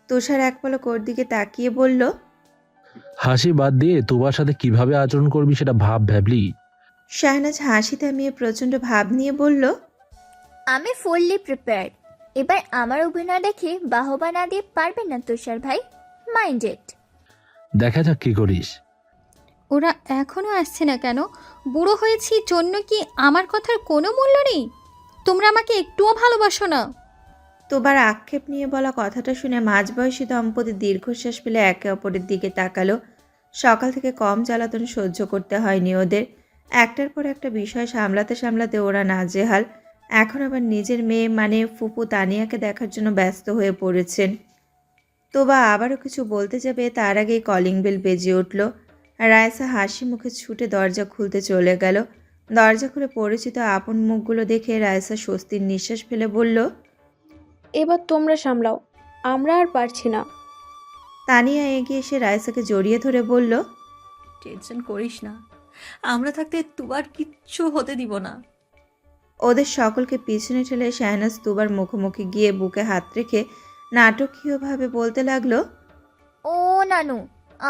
তুষার এক পলক ওর দিকে তাকিয়ে বলল। হাসি বাদ দিয়ে তোমার সাথে কিভাবে আচরণ করবি সেটা ভাবলি? শাহনাজ হাসি থামিয়ে প্রচণ্ড ভাব নিয়ে বলল। আমি ফুললি প্রিপেয়ার্ড। এবার আমার অভিনয় দেখে বাহবা না দিয়ে পারবেন না তুষার ভাই। মাইন্ডেড। দেখা যাক কি করিস। ওরা এখনো আসছে না কেন? বুড়ো হয়েছি জন্য কি আমার কথার কোনো মূল্য নেই? তোমরা আমাকে একটুও ভালোবাসো না? তোবার আক্ষেপ নিয়ে বলা কথাটা শুনে মাঝবয়সী দম্পতি দীর্ঘশ্বাস ফেলে একে অপরের দিকে তাকালো। সকাল থেকে কম জ্বালাতন সহ্য করতে হয়নি ওদের। একটার পর একটা বিষয় সামলাতে সামলাতে ওরা নাজেহাল। এখন আবার নিজের মেয়ে মানে ফুপু তানিয়াকে দেখার জন্য ব্যস্ত হয়ে পড়েছেন। তোবা আবারও কিছু বলতে যাবে তার আগেই কলিং বেল বেজে উঠল। রায়সা হাসি মুখে ছুটে দরজা খুলতে চলে গেল। দরজা খুলে পরিচিত আপন মুখগুলো দেখে রায়সা স্বস্তির নিঃশ্বাস ফেলে বলল। এবার তোমরা সামলাও, আমরা আর পারছি না। তানিয়া এগিয়ে এসে রায়সাকে জড়িয়ে ধরে বলল। টেনশন করিস না, আমরা থাকতে তুবার কিচ্ছু হতে দিব না। ওদের সকলকে পিছনে ঠেলে শাহনাজ তুবার মুখোমুখি গিয়ে বুকে হাত রেখে নাটকীয়ভাবে বলতে লাগলো। ও নানু,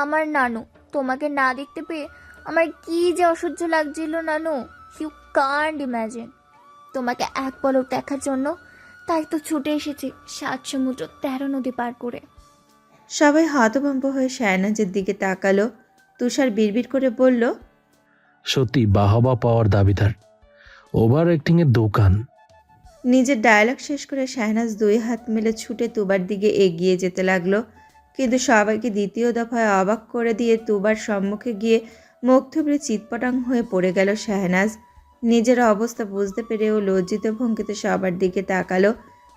আমার নানু, তোমাকে না দেখতে পেয়ে আমার কি যে অসহ্য লাগছিল নানু। You can't imagine. তোমাকে এক পলক দেখার জন্য তাই তো ছুটে এসেছি 7 সমুদ্র 13 নদী পার করে। সবাই হতভম্ব হয়ে শাহনাজের দিকে তাকালো। তুষার বিড়বিড় করে বলল। সত্যি বাহবা পাওয়ার দাবিদার, ওভার অ্যাক্টিং এর দোকান। নিজের ডায়লগ শেষ করে শাহনাজ 2 হাত মেলে ছুটে তুবার দিকে এগিয়ে যেতে লাগলো। কিন্তু সবাইকে দ্বিতীয় দফায় অবাক করে দিয়ে তুবার সম্মুখে গিয়ে মুখ থুবড়ে চিৎপটাং হয়ে পড়ে গেল শাহনাজ। নিজের অবস্থা বুঝতে পেরেও লজ্জিত ভঙ্গিতে সবার দিকে তাকালো,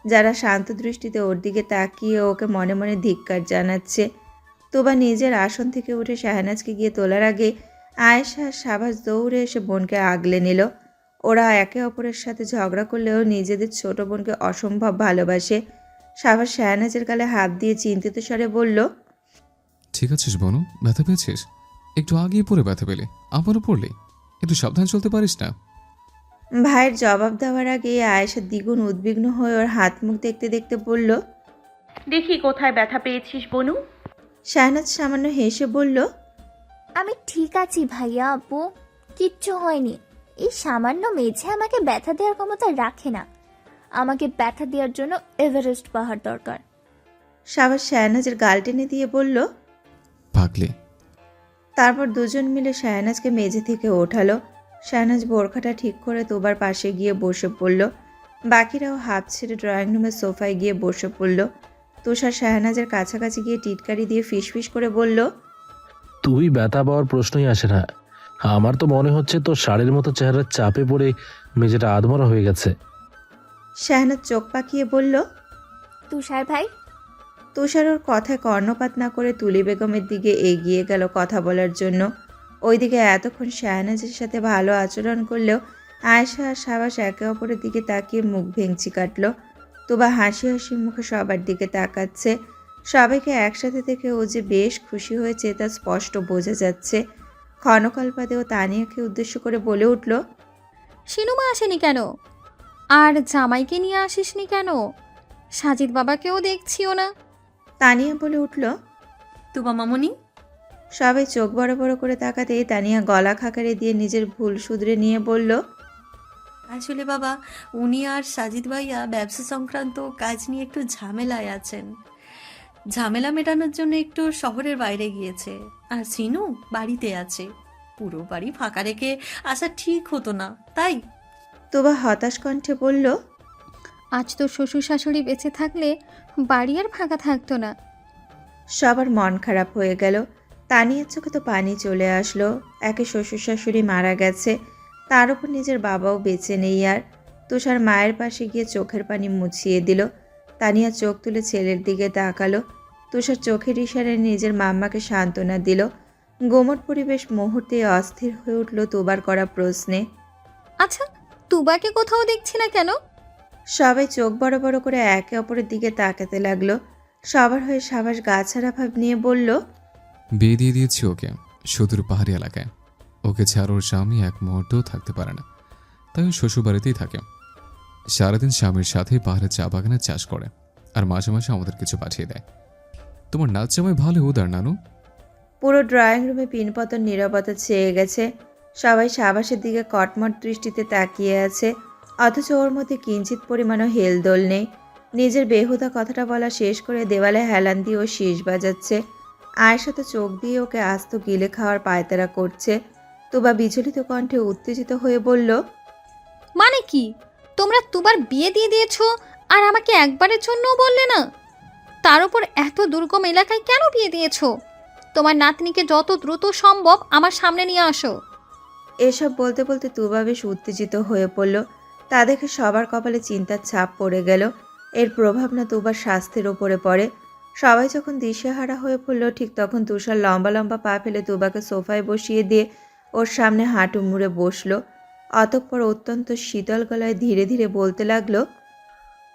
যারা শান্ত দৃষ্টিতে ওর দিকে তাকিয়ে ওকে মনে মনে ধিক্কার জানাচ্ছে। তুবা নিজের আসন থেকে উঠে শাহনাজকে গিয়ে তোলার আগে আয়েশা আর সাবাস দৌড়ে এসে বোনকে আগলে নিল। ওরা একে অপরের সাথে ঝগড়া করলেও নিজেদের ছোট বোনকে অসম্ভব ভালোবাসে। সাবাস শাহনাজের গালে হাত দিয়ে চিন্তিত স্বরে বলল। ঠিক আছিস বনু? ব্যথা পেয়েছিস? একটু আগেই পরে ব্যথা পেলে আবারও পড়লে, একটু সাবধান চলতে পারিস না? ভাইয়ের জবাব দেওয়ার আগে আয়েশা দ্বিগুণ উদ্বিগ্ন হয়ে ওর হাত মুখ দেখতে দেখতে বলল। দেখি কোথায় ব্যথা পেয়েছিস বনু। শাহনাজ সামান্য হেসে বলল। আমি ঠিক আছি ভাইয়া আপু, কিচ্ছু হয়নি। এই সামান্য মেঝে আমাকে ব্যথা দেওয়ার ক্ষমতা রাখে না। আমাকে ব্যথা দেওয়ার জন্য এভারেস্ট পাহাড় দরকার। সাবাস শাহনাজের গাল টেনে দিয়ে বলল। পাগলি। তারপর দুজন মিলে শাহনাজকে মেঝে থেকে ওঠালো। শাহনাজ বোরখাটা ঠিক করে তোবার পাশে গিয়ে বসে পড়ল। বাকিরাও হাত ছেড়ে ড্রয়িং রুমের সোফায় গিয়ে বসে পড়ল। তুষার শাহনাজের কাছাকাছি গিয়ে টিটকারি দিয়ে ফিসফিস করে বলল। তুই ব্যথা পাওয়ার প্রশ্নই আসে না। আমার তো মনে হচ্ছে তোর শাড়ির মতো চেহারার চাপে পড়ে মেঝেটা আধমরা হয়ে গেছে। শাহনাজ চোখ পাকিয়ে বলল। তুষার ভাই। তুষার ওর কথায় কর্ণপাত না করে তুলি বেগমের দিকে এগিয়ে গেল কথা বলার জন্য। ওইদিকে এতক্ষণ শাহনাজের সাথে ভালো আচরণ করলেও আয়েশা আর সাবাস একে অপরের দিকে তাকিয়ে মুখ ভেঙচি কাটল। তুবা হাসি হাসি মুখে সবার দিকে তাকাচ্ছে। সবাইকে একসাথে দেখে ও যে বেশ খুশি হয়েছে তা স্পষ্ট বোঝা যাচ্ছে। ক্ষণকালপাদেও তানিয়াকে উদ্দেশ্য করে বলে উঠল। শিনুমা আসেনি কেন? আর জামাইকে নিয়ে আসিসনি কেন? সাজিদ বাবাকেও দেখছিও না। তানিয়া বলে উঠল। তুবা মামুনি। সবাই চোখ বড় বড় করে তাকাতেই তানিয়া গলা খাকারে দিয়ে নিজের ভুল শুধরে নিয়ে বলল। আসলে বাবা, উনি আর সাজিদ ভাইয়া ব্যবসা সংক্রান্ত কাজ নিয়ে একটু ঝামেলায় আছেন। ঝামেলা মেটানোর জন্য একটু শহরের বাইরে গিয়েছে। আর সিনু বাড়িতে আছে। পুরো বাড়ি ফাঁকা রেখে আসা ঠিক হতো না, তাই। তোবা হতাশ কণ্ঠে বলল। আজ তোর শ্বশুর শাশুড়ি বেঁচে থাকলে বাড়ি আর ফাঁকা থাকতো না। সবার মন খারাপ হয়ে গেল। তানিয়ার চোখে তো পানি চলে আসলো। একে শ্বশুর শাশুড়ি মারা গেছে, তার উপর নিজের বাবাও বেঁচে নেই আর। তুষার মায়ের পাশে গিয়ে চোখের পানি মুছিয়ে দিল। তানিয়া চোখ তুলে ছেলের দিকে তাকালো। তুষার চোখের ইশারায় নিজের মাম্মাকে সান্ত্বনা দিল। গোমট পরিবেশ মুহূর্তে অস্থির হয়ে উঠল তুবার করা প্রশ্নে। আচ্ছা, তুবাকে কোথাও দেখছি না কেন? সবাই চোখ বড় বড় করে একে অপরের দিকে তাকাতে লাগলো। সবার হয়ে সাবাস গাছাড়া ভাব নিয়ে বলল, বিয়ে দিয়ে দিয়েছি ওকে সুদূর পাহাড়ি এলাকায়। ওকে ছাড়া ওর স্বামী এক মুহূর্তেও থাকতে পারে না, তাই ওই শ্বশুরবাড়িতেই থাকে। সারাদিন স্বামীর সাথে পাহাড়ের চা বাগানে চাষ করে, আর মাঝে মাঝে আমাদের কিছু পাঠিয়ে দেয়। তোমার নাচ জামাই ভালো উদার নানু। পুরো ড্রয়িং রুমে পিনপতন নীরবতা ছেয়ে গেছে। সবাই সাবাসের দিকে কটমট দৃষ্টিতে তাকিয়ে আছে, অথচ ওর মধ্যে কিঞ্চিত পরিমাণও হেলদোল নেই। নিজের বেহুদা কথাটা বলা শেষ করে দেওয়ালে হেলান দিয়ে ও শীষ বাজাচ্ছে। আয়েশা তো চোখ দিয়ে ওকে আস্ত গিলে খাওয়ার পায়তারা করছে। তুবা বিচলিত কণ্ঠে উত্তেজিত হয়ে বলল, মানে কি? তোমরা তুবার বিয়ে দিয়ে দিয়েছো আর আমাকে একবারের জন্যও বললে না? তার উপর এত দুর্গম এলাকায় কেন বিয়ে দিয়েছো? তোমার নাতনিকে যত দ্রুত সম্ভব আমার সামনে নিয়ে আসো। এসব বলতে বলতে তুবা বেশ উত্তেজিত হয়ে পড়ল। তা দেখে সবার কপালে চিন্তার ছাপ পড়ে গেল। এর প্রভাব না তুবার স্বাস্থ্যের ওপরে পড়ে। সবাই যখন দিশেহারা হয়ে পড়ল, ঠিক তখন তুষার লম্বা লম্বা পা ফেলে তুবাকে সোফায় বসিয়ে দিয়ে ওর সামনে হাঁটু মুড়ে বসলো। অতঃপর অত্যন্ত শীতল গলায় ধীরে ধীরে বলতে লাগলো,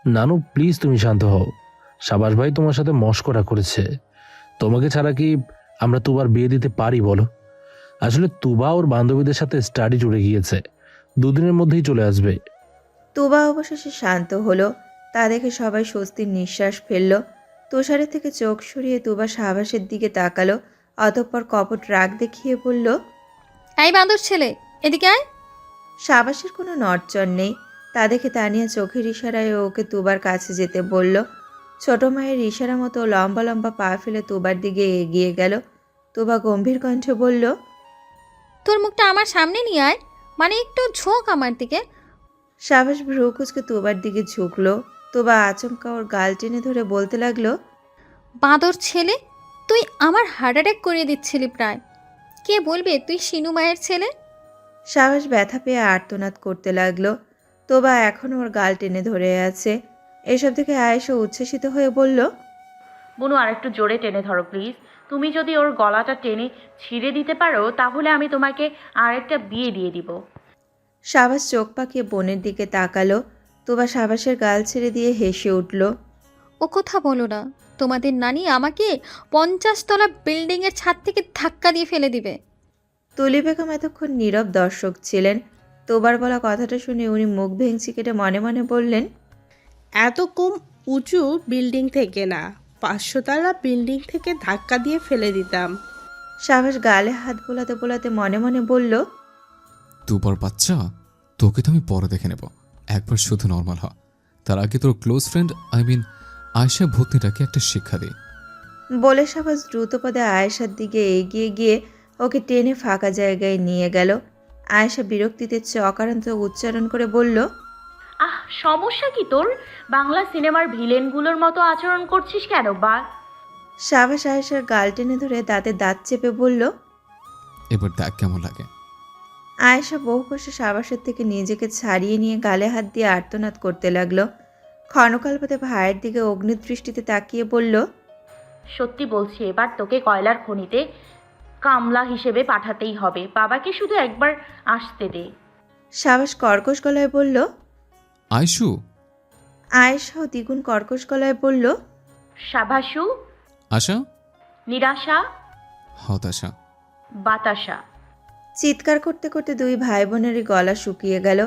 নানু প্লিজ তুমি শান্ত হও। সাবাস ভাই তোমার সাথে মশকরা করেছে। তোমাকে ছাড়া কি আমরা তুবার বিয়ে দিতে পারি বলো? আসলে তুবা ওর বান্ধবীদের সাথে স্টাডি জুড়ে গিয়েছে, দুদিনের মধ্যেই চলে আসবে। তুবা অবশেষে শান্ত হলো। তা দেখে সবাই স্বস্তির নিঃশ্বাস ফেলল। তুষারের থেকে চোখ সরিয়ে তুবা সাবাসের দিকে তাকালো। অতঃপর কপট রাগ দেখিয়ে বলল, এই বাঁদর ছেলে, এদিকে আয়। সাবাসের কোনো নড়চড় নেই। তা দেখে তানিয়া চোখের ইশারায় ওকে তুবার কাছে যেতে বলল। ছোট মায়ের ইশারা মতো লম্বা লম্বা পা ফেলে তুবার দিকে এগিয়ে গেল। তুবা গম্ভীর কণ্ঠে বলল, তোর মুখটা আমার সামনে নিয়ে আয়, মানে একটু ঝোঁক আমার দিকে। সাবাস ভ্রু কুচকে তুবার দিকে ঝুঁকলো। তুবা আচমকা ওর গাল টেনে ধরে বলতে লাগলো, বাঁদর ছেলে, তুই আমার হার্ট অ্যাটাক করিয়ে দিচ্ছিলি প্রায়। কে বলবে তুই শিনু মায়ের ছেলে? সাবাস ব্যথা পেয়ে আর্তনাদ করতে লাগলো। তোবা এখন ওর গাল টেনে ধরে আছে। এসব দেখে আয়েশা উচ্ছ্বসিত হয়ে বলল, বুনু আর একটু জোরে টেনে ধরো প্লিজ। তুমি যদি ওর গলাটা টেনে ছিঁড়ে দিতে পারো তাহলে আমি তোমাকে আরেকটা বিয়ে দিয়ে দিব। সাবাস চোখ পাকিয়ে বোনের দিকে তাকালো। তোবা সাবাসের গাল ছেড়ে দিয়ে হেসে উঠল। ও কথা বলো না, তোমাদের নানি আমাকে 50 তলা বিল্ডিংয়ের ছাদ থেকে ধাক্কা দিয়ে ফেলে দিবে। তুলি বেগম এতক্ষণ নীরব দর্শক ছিলেন। তোবার বলা কথাটা শুনে উনি মুখ ভেঙচি কেটে মনে মনে বললেন, এত কম উঁচু বিল্ডিং থেকে না, 500 তলা বিল্ডিং থেকে ধাক্কা দিয়ে ফেলে দিতাম। সাবাস গালে হাত বোলাতে বোলাতে মনে মনে বলল, দুবার বাচ্চা, তোকে তো আমি পরে দেখে নেব। একবার শুধু নর্মাল হ, তার আগে তোর ক্লোজ ফ্রেন্ড আয়েশা ভূতনিটাকে একটা শিক্ষা দিই। বলে সাবাস দ্রুত পদে আয়েশার দিকে এগিয়ে গিয়ে ওকে টেনে ফাঁকা জায়গায় নিয়ে গেল। আয়েশা বিরক্তিতে চকারান্ত উচ্চারণ করে বলল, আহ, সমস্যা কি তোর? বাংলা সিনেমার ভিলেনগুলোর মতো আচরণ করছিস কেন বা? সাবাস আয়েশার গাল টেনে ধরে দাঁতে দাঁত চেপে বলল। এবার দেখ কেমন লাগে। আয়েশা বহু কষ্টে সাবাসের থেকে নিজেকে ছাড়িয়ে নিয়ে গালে হাত দিয়ে আর্তনাদ করতে লাগলো। ক্ষণকালপাতে ভাইয়ের দিকে অগ্নিদৃষ্টিতে তাকিয়ে বলল, সত্যি বলছি, এবার তোকে কয়লার খনিতে কামলা হিসেবে পাঠাতেই হবে। বাবাকে শুধু একবার আসতে দে। সাবাস কর্কশ গলায় বলল। আয়শু। আয়েশাও দ্বিগুণ কর্কশ গলায় বলল, সাবাসু। আশা। নিরাশা। হতাশা। বাতাসা। চিৎকার করতে করতে দুই ভাই বোনেরই গলা শুকিয়ে গেল।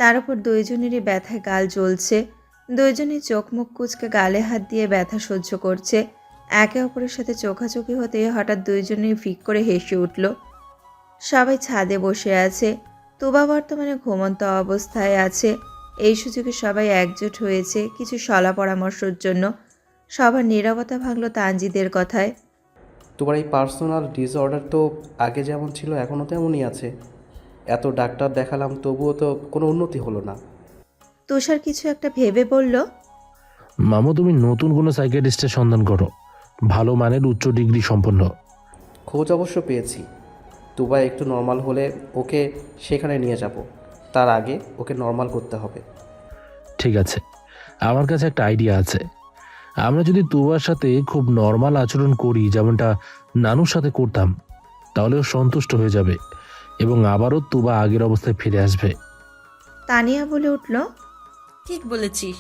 তার উপর দুইজনেরই ব্যথায় গাল জ্বলছে। দুইজনই চোখ মুখ কুচকে গালে হাত দিয়ে ব্যথা সহ্য করছে। একে অপরের সাথে চোখাচোখি হতে হঠাৎ দুইজনেই ফিক করে হেসে উঠল। সবাই ছাদে বসে আছে। তুবা বর্তমানে ঘুমন্ত অবস্থায় আছে। এই সুযোগে সবাই একজোট হয়েছে কিছু সলা পরামর্শের জন্য। সবার নীরবতা ভাঙল তানজিদের কথায়। তোমার এই পার্সোনাল ডিসঅর্ডার তো আগে যেমন ছিল এখনও তেমনই আছে। এত ডাক্তার দেখালাম তবুও তো কোনো উন্নতি হলো না। তুষার কিছু একটা ভেবে বলল, মামু তুমি নতুন কোনো সাইকিয়াট্রিস্টের সন্ধান করো, ভালো মানের উচ্চ ডিগ্রি সম্পন্ন। খোঁজ অবশ্য পেয়েছি। তুবা একটু নর্মাল হলে ওকে সেখানে নিয়ে যাব। তার আগে ওকে নর্মাল করতে হবে। ঠিক আছে, আমার কাছে একটা আইডিয়া আছে। আমরা যদি তুবার সাথে খুব নর্মাল আচরণ করি, যেমনটা নানুর সাথে করতাম, তাহলে ও সন্তুষ্ট হয়ে যাবে এবং আবারও তুবা আগের অবস্থায় ফিরে আসবে। তানিয়া বলে উঠল, ঠিক বলেছিস।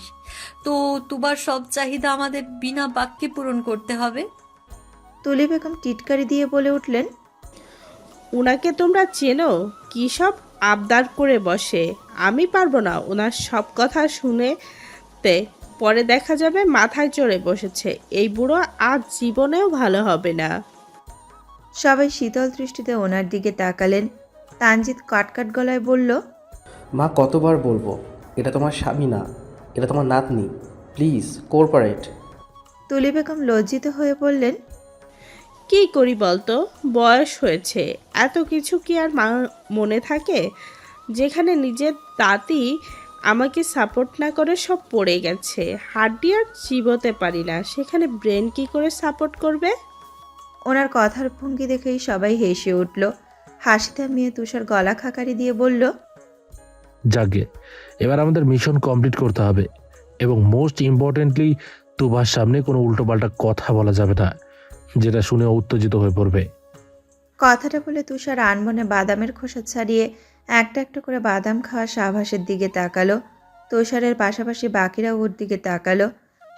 তো তুবার সব চাহিদা আমাদের বিনা বাক্যে পূরণ করতে হবে। তুলি বেগম টিটকারি দিয়ে বলে উঠলেন, উনাকে তোমরা চেনো? কি সব আবদার করে বসে। আমি পারবো না ওনার সব কথা শুনেতে। পরে দেখা যাবে মাথায় চড়ে বসেছে। এই বুড়ো আজ জীবনেও ভালো হবে না। সবাই শীতল দৃষ্টিতে ওনার দিকে তাকালেন। তানজিৎ কাটকাট গলায় বলল, মা কতবার বলবো, এটা তোমার স্বামী না, এটা তোমার নাতনি। Please cooperate. তুলি বেগম লজ্জিত হয়ে বললেন, কি করি বলতো, বয়স হয়েছে, এত কিছু কি আর মনে থাকে? যেখানে নিজের দাঁতই আমাকে সাপোর্ট না করে সব পড়ে গেছে, হাড্ডি আর চিবোতে পারি না, সেখানে ব্রেন কি করে সাপোর্ট করবে? ওনার কথার ভঙ্গি দেখেই সবাই হেসে উঠল। হাসি থামিয়ে তুষার গলা খাকারি দিয়ে বলল, যাকে এবার আমাদের মিশন কমপ্লিট করতে হবে এবং মোস্ট ইম্পর্টেন্টলি তুবার সামনে কোনো উল্টোপাল্টা কথা বলা যাবে না, যেটা শুনে ও উত্তেজিত হয়ে পড়বে। কথাটা বলে তুষার আনমনে বাদামের খোসা ছাড়িয়ে একটা একটা করে বাদাম খাওয়া সাভাসের দিকে তাকালো। তুষারের পাশাপাশি বাকিরাও ওর দিকে তাকালো।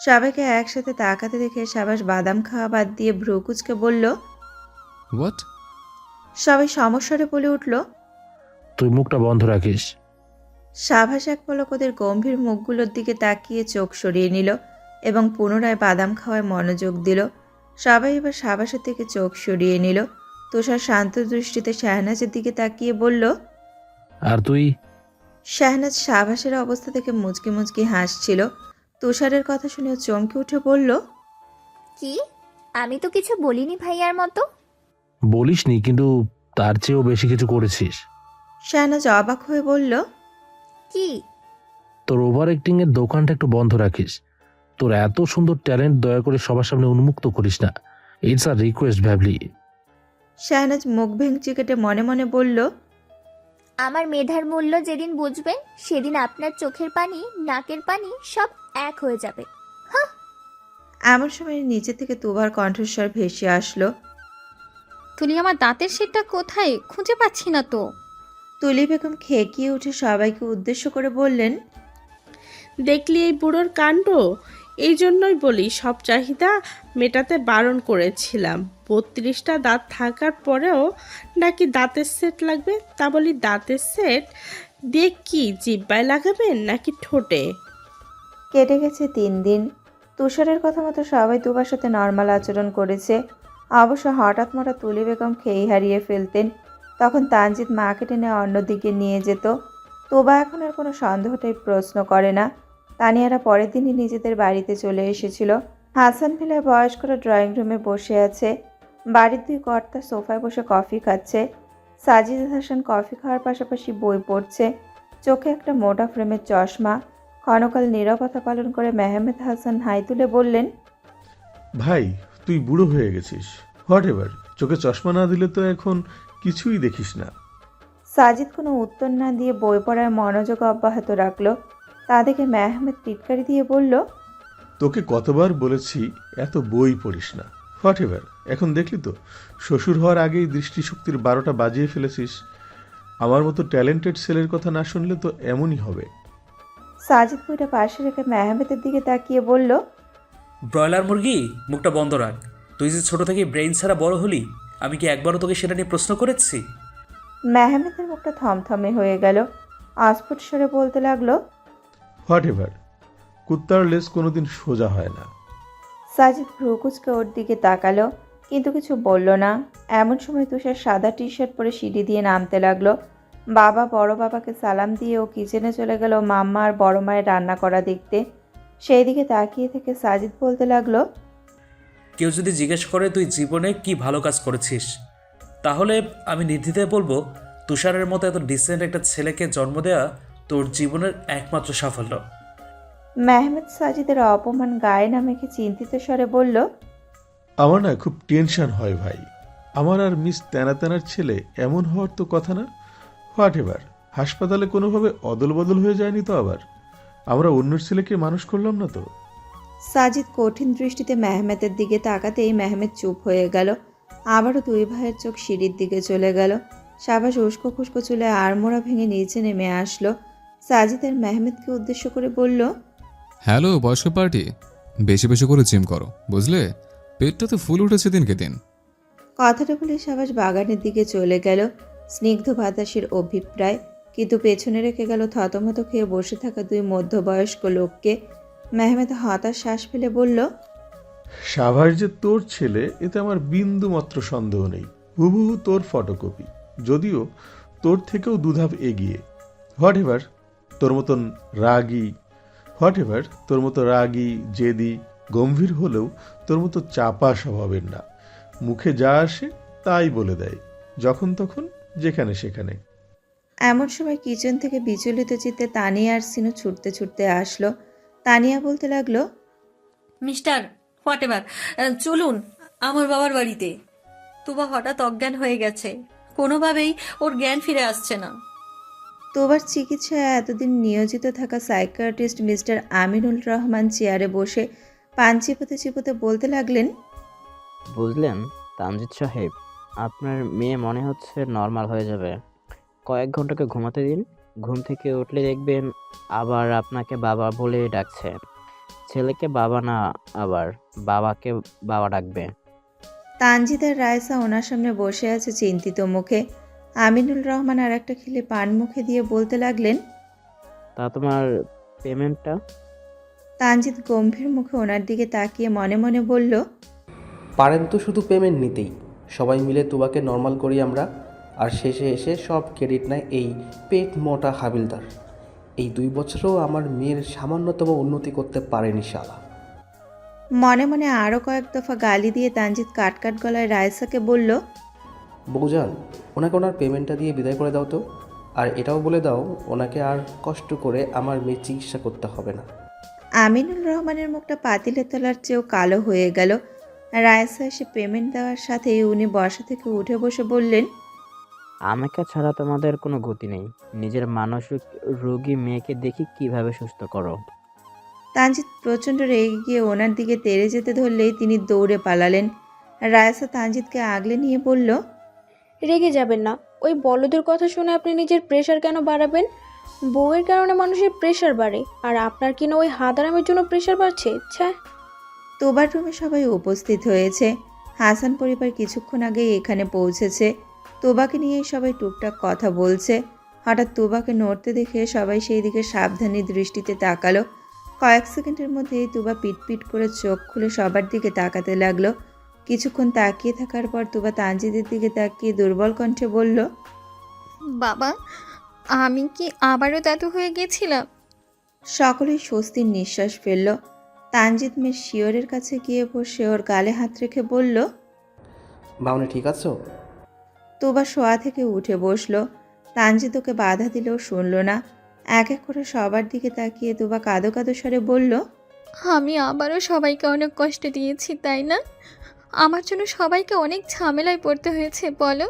সবাইকে একসাথে তাকাতে দেখে সাবাস বাদাম খাওয়া বাদ দিয়ে ভ্রুকুচকে বলল, হোয়াট? সবাই সমস্যারে বলে উঠল। তুই মুখটা বন্ধ রাখিস। সাভাস এক পলক ওদের গম্ভীর মুখগুলোর দিকে তাকিয়ে চোখ সরিয়ে নিল এবং পুনরায় বাদাম খাওয়ায় মনোযোগ দিল। সবাই এবার সাবাসের থেকে চোখ সরিয়ে নিল। তুষার শান্ত দৃষ্টিতে শাহনাজের দিকে তাকিয়ে বলল, আর তুই? শাহনাজ সাবাসের অবস্থা থেকে মুচকি মুচকি হাসছিল। তুষারের কথা শুনে চমকে উঠে বলল, কি? আমি তো কিছু বলিনি ভাইয়ার মতো। বলিসনি, কিন্তু তার চেয়েও বেশি কিছু করেছিস। শাহনাজ অবাক হয়ে বলল, কি? তোর ওভার অ্যাক্টিং এর দোকানটা একটু বন্ধ রাখিস। তোর এত সুন্দর ট্যালেন্ট দয়া করে সবার সামনে উন্মুক্ত করিস না। ইটস আ রিকোয়েস্ট ভ্যাবলি। শাহনাজ মুখ ভেঙচি কেটে মনে মনে বলল, আমার মেধার মূল্য যেদিন বুঝবেন সেদিন আপনার চোখের পানি, নাকের পানি সব এক হয়ে যাবে। এমন সময় নিচে থেকে তুবার কণ্ঠস্বর ভেসে আসলো, তুলি আমার দাঁতের সেটটা কোথায়? খুঁজে পাচ্ছি না তো। তুলি বেগম খেকিয়ে উঠে সবাইকে উদ্দেশ্য করে বললেন, দেখলি এই বুড়োর কাণ্ড? এই জন্যই বলি সব চাহিদা মেটাতে বারণ করেছিলাম। 32টা দাঁত থাকার পরেও নাকি দাঁতের সেট লাগবে। তা বলি দাঁতের সেট দিয়ে কি জিহ্বায় লাগাবেন নাকি ঠোঁটে? কেটে গেছে 3 দিন। তুষারের কথা মতো সবাই তুবার সাথে নর্মাল আচরণ করেছে। অবশ্য হঠাৎ মরা তুলি বেগম খেই হারিয়ে ফেলতেন। তখন তানজিৎ মাকে টেনে অন্যদিকে নিয়ে যেত। তোবা এখন আর কোনো সন্দেহটাই প্রশ্ন করে না। তানিয়ারা পরের দিনই নিজেদের বাড়িতে চলে এসেছিল। হাসান ভিলার বয়স্করা ড্রয়িং রুমে বসে আছে। বাড়ির 2 কর্তা সোফায় বসে কফি খাচ্ছে। সাজিদ হাসান কফি খাওয়ার পাশাপাশি বই পড়ছে। চোখে একটা মোটা ফ্রেমের চশমা। ক্ষণকাল নীরবতা পালন করে মেহমেদ হাসান হাই তুলে বললেন, ভাই তুই বুড়ো হয়ে গেছিস। হোয়াট এভার, চোখে চশমা না দিলে তো এখন কিছুই দেখিস না। সাজিদ কোনো উত্তর না দিয়ে বই পড়ার মনোযোগ অব্যাহত রাখলো। তা দেখে মেহমেদ টিটকারি দিয়ে বলল, তোকে কতবার বলেছি এত বই পড়িস না। হোয়াট এভার, এখন দেখলি তো শ্বশুর হওয়ার আগেই দৃষ্টিশক্তির 12টা বাজিয়ে ফেলেছিস। আমার মতো ট্যালেন্টেড ছেলের কথা না শুনলে তো এমনই হবে। সাজিদ বইটা পাশে রেখে মেহমেদের দিকে তাকিয়ে বলল, ব্রয়লার মুরগি, মুখটা বন্ধ রাখ। তুই যে ছোট থেকে ব্রেইন ছাড়া বড় হলি, আমি কি একবারও তোকে সেটা নিয়ে প্রশ্ন করেছি? মেহমেদের মুখটা থমথমে হয়ে গেল। অস্ফুট স্বরে বলতে লাগলো, হোয়াট এভার, কুত্তার লেজ কোনোদিন সোজা হয় না। সাজিদ ভ্রুকুচকে ওর দিকে তাকালো, কিন্তু কিছু বলল না। এমন সময় তুষার সাদা টি-শার্ট পরে সিঁড়ি দিয়ে নামতে লাগলো। বাবা বড় বাবাকে সালাম দিয়ে ও কিচেনে চলে গেল মাম্মা আর বড় মায়ের রান্না করা দেখতে। সেই দিকে তাকিয়ে থেকে সাজিদ বলতে লাগলো, কেউ যদি জিজ্ঞেস করে তুই জীবনে কি ভালো কাজ করেছিস, তাহলে আমি নির্দ্বিধায় বলবো তুষারের মতো এত ডিসেন্ট একটা ছেলেকে জন্ম দেওয়া তোর জীবনের একমাত্র সাফল্য। মেহমেদ সাজিদের অপমান গায়ে না মেখে চিন্তিত স্বরে বলল, আমার না খুব টেনশন হয় ভাই। আমার আর মিস তেনা তেনার ছেলে এমন হওয়ার তো কথা না। হোয়াট এভার, হাসপাতালে কোনোভাবে অদল বদল হয়ে যায়নি তো আবার? আমরা অন্যের ছেলেকে মানুষ করলাম না তো? সাজিদ কঠিন দৃষ্টিতে মেহমেদের দিকে তাকাতেই মেহমেদ চুপ হয়ে গেল। আবারও দুই ভাইয়ের চোখ সিঁড়ির দিকে চলে গেল। সাবাস উস্কো খুস্কো চুলে আড়মোড়া ভেঙে নিচে নেমে আসলো। সাজিদের মেহমেদকে উদ্দেশ্য করে বলল, হ্যালো বয়স্ক পার্টি, বেশি বেশি করে জিম করো, বুঝলে? পেটটা তো ফুল উঠেছে দিনকে দিন। কথাটা বলে সাবাস বাগানের দিকে চলে গেল। স্নিগ্ধ বাতাসের অভিপ্রায়, কিন্তু পেছনে রেখে গেল থতমত খেয়ে বসে থাকা দুই মধ্যবয়স্ক লোককে। মেহমেদ হতাশ শ্বাস ফেলে বলল, সাভার যে তোর ছেলে এতে আমার বিন্দু মাত্র সন্দেহ নেই। হুবহু তোর ফটোকপি, যদিও তোর থেকেও দুধাপ এগিয়ে। হোয়াট এভার তোর মতন রাগী জেদি গম্ভীর হলেও তোর মতো চাপা স্বভাবের না। মুখে যা আসে তাই বলে দেয়, যখন তখন যেখানে সেখানে। এমন সময় কিচেন থেকে বিচলিত চিত্তে তানিয়া আর সিনু ছুটতে ছুটতে আসলো। তানিয়া বলতে লাগলো, মিস্টার হোয়াট এভার, চলুন আমার বাবার বাড়িতে। তুবা হঠাৎ অজ্ঞান হয়ে গেছে, কোনোভাবেই ওর জ্ঞান ফিরে আসছে না। তোবার চিকিৎসায় এতদিন নিয়োজিত থাকা সাইকিয়াট্রিস্ট মিস্টার আমিনুল রহমান চেয়ারে বসে পান চিপোতে চিপোতে বলতে লাগলেন, বুঝলেন তামজিদ সাহেব, আপনার মেয়ে মনে হচ্ছে নর্মাল হয়ে যাবে। কয়েক ঘন্টাকে ঘুমাতে দিন, ঘুম থেকে উঠলে দেখবেন আবার আপনাকে বাবা বলে ডাকছে। ছেলেকে বাবা না, আবার বাবাকে বাবা ডাকবে। তানজিদ আর রায়সা ওনার সামনে বসে আছে চিন্তিত মুখে। আমিনুল রহমান আর একটা খিলে পান মুখে দিয়ে বলতে লাগলেন, তা তোমার পেমেন্টটা? তানজিদ গম্ভীর মুখে ওনার দিকে তাকিয়ে মনে মনে বলল, পারেন তো শুধু পেমেন্ট নিতেই। সবাই মিলে তুবাকে নর্মাল করি আমরা, আর শেষে এসে সব ক্রেডিট নেয় এই পেট মোটা হাবিলদার। এই 2 বছরেও আমার মেয়ের সামান্যতম উন্নতি করতে পারেনি শালা। মনে মনে আরও কয়েক দফা গালি দিয়ে তানজিদ কাটকাট গলায় রায়সাকে বলল, বৌজান, ওনাকে ওনার পেমেন্টটা দিয়ে বিদায় করে দাও তো। আর এটাও বলে দাও ওনাকে আর কষ্ট করে আমার মেয়ে চিকিৎসা করতে হবে না। আমিনুল রহমানের মুখটা পাতিলের তলার চেয়েও কালো হয়ে গেল। রায়সা এসে পেমেন্ট দেওয়ার সাথেই উনি বসা থেকে উঠে বসে বললেন, আমাকে ছাড়া তোমাদের কোনো গতি নেই। নিজের মানসিক রোগী মেয়েকে দেখি কিভাবে সুস্থ করো। তানজিদ প্রচণ্ড রেগে গিয়ে ওনার দিকে তেড়ে যেতে ধরলেই তিনি দৌড়ে পালালেন। রায়সা তানজিদকে আগলে নিয়ে বলল, রেগে যাবেন না, ওই বলদের কথা শুনে আপনি নিজের প্রেশার কেন বাড়াবেন? বউয়ের কারণে মানুষের প্রেশার বাড়ে, আর আপনার কিনা ওই হাদারামের জন্য প্রেশার বাড়ছে। ছ্যা। তোবার রুমে সবাই উপস্থিত হয়েছে। হাসান পরিবার কিছুক্ষণ আগেই এখানে পৌঁছেছে। তোবাকে নিয়েই সবাই টুকটাক কথা বলছে। হঠাৎ তোবাকে নড়তে দেখে সবাই সেই দিকে সাবধানী দৃষ্টিতে তাকালো। কয়েক সেকেন্ডের মধ্যেই তোবা পিটপিট করে চোখ খুলে সবার দিকে তাকাতে লাগলো। কিছুক্ষণ তাকিয়ে থাকার পর তোবা তানজিদের দিকে তাকিয়ে দুর্বল কণ্ঠে বলল, বাবা, আমি কি আবারও দাদু হয়ে গেছিলাম? সকলেই স্বস্তির নিঃশ্বাস ফেলল। তানজিদ মেয়ের শিওরের কাছে গিয়ে বসে ওর গালে হাত রেখে বলল, বাউনি ঠিক আছো? তোবা শোয়া থেকে উঠে বসলো। তানজিদ ওকে বাধা দিলেও শুনল না। এক এক করে সবার দিকে তাকিয়ে তোবা কাঁদো কাঁদো স্বরে বলল, আমি আবারও সবাইকে অনেক কষ্ট দিয়েছি, তাই না? আমার জন্য সবাইকে অনেক ঝামেলায় পড়তে হয়েছে, বলো।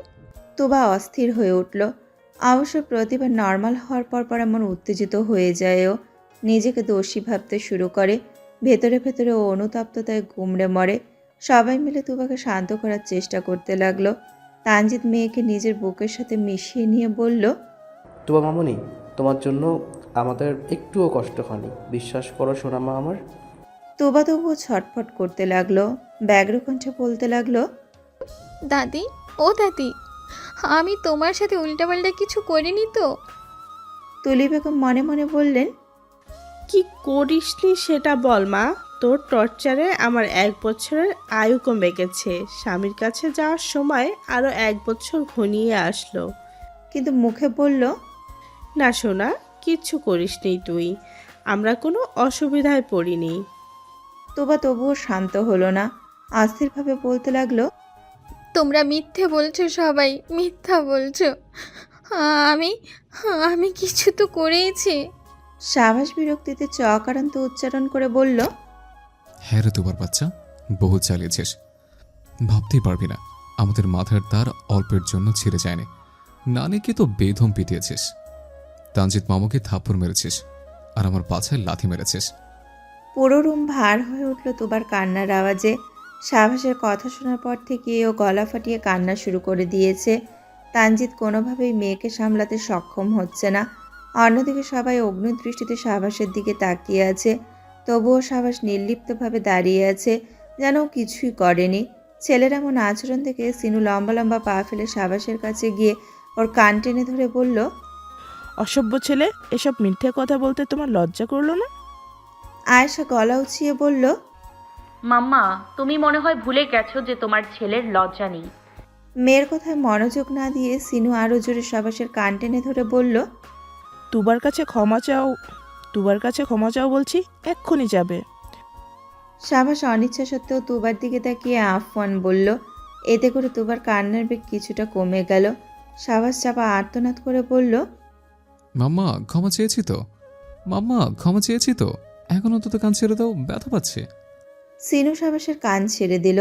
তোবা অস্থির হয়ে উঠল। অবশ্য প্রতিভা নর্মাল হওয়ার পর এমন উত্তেজিত হয়ে যায় ও নিজেকে দোষী ভাবতে শুরু করে। ভেতরে ভেতরে ও অনুতপ্ততায় গুমড়ে মরে। সবাই মিলে তোবাকে শান্ত করার চেষ্টা করতে লাগলো। তানজিদ মেয়েকে নিজের বুকের সাথে মিশিয়ে নিয়ে বলল, তুবা মামুনি, তোমার জন্য আমাদের একটুও কষ্ট হয়নি, বিশ্বাস করো সোনামা আমার। তোবা তবুও ছটফট করতে লাগলো। ব্যগ্র কণ্ঠে বলতে লাগলো, দাদি, ও দাদি, আমি তোমার সাথে উল্টাপাল্টা কিছু করিনি তো? তুলি বেগম মনে মনে বললেন, কি করিসনি সেটা বল মা। তোর টর্চারে আমার 1 বছরের আয়ু কমে গেছে। স্বামীর কাছে যাওয়ার সময় আরও 1 বছর ঘনিয়ে আসলো। কিন্তু মুখে বলল, না সোনা, কিচ্ছু করিসনি তুই, আমরা কোনো অসুবিধায় পড়িনি। তোবা তবুও শান্ত হলো না। অস্থিরভাবে বলতে লাগলো, তোমরা মিথ্যে বলছো, সবাই মিথ্যা বলছো। আমি আমি কিছু তো করেইছি। সাবাস বিরক্তিতে চকারান্ত উচ্চারণ করে বলল, হ্যাঁ রে তুবার বাচ্চা, বহু চালিয়েছিস। ভাবতেই পারবি না আমাদের মাথার তার অল্পের জন্য ছিঁড়ে যায়নি। নানিকে তো বেধম পিটিয়েছিস, তানজিৎ মামাকে থাপ্পড় মেরেছিস, আর আমার পাছায় লাথি মেরেছিস। পুরো রুম ভার হয়ে উঠল তোবার কান্নার আওয়াজে। সাবাসের কথা শোনার পর থেকে ও গলা ফাটিয়ে কান্না শুরু করে দিয়েছে। তানজিৎ কোনোভাবেই মেয়েকে সামলাতে সক্ষম হচ্ছে না। অন্যদিকে সবাই অগ্নিদৃষ্টিতে সাবাসের দিকে তাকিয়ে আছে। তবুও সাবাস নির্লিপ্তভাবে দাঁড়িয়ে আছে, যেন ও কিছুই করেনি। ছেলের এমন আচরণ থেকে সিনু লম্বা লম্বা পা ফেলে সাবাসের কাছে গিয়ে ওর কান টেনে ধরে বলল, অসভ্য ছেলে, এসব মিথ্যে কথা বলতে তোমার লজ্জা করলো না? আয়েশা গলা উঁচিয়ে বলল, মাম্মা, তুমি মনে হয় ভুলে গেছো যে তোমার ছেলের লজ্জা নেই। মেয়ের কথায় মনোযোগ না দিয়ে সিনু আরও জোরে সাবাসের কান টেনে ধরে বলল, তুবার কাছে ক্ষমা চাও বলছি, এক্ষুনি যাবে। সাবাস অনিচ্ছা সত্ত্বেও তুবার দিকে তাকিয়ে আফওয়ান বলল। এতে করে তুবার কান্নার বেগ কিছুটা কমে গেল। সাবাস চাপা আর্তনাদ করে বলল, মাম্মা ক্ষমা চেয়েছি তো, মাম্মা ক্ষমা চেয়েছি তো, এখন অন্তত কান ছেড়ে দাও, ব্যথা পাচ্ছে। সিনু সাবাসের কান ছেড়ে দিল।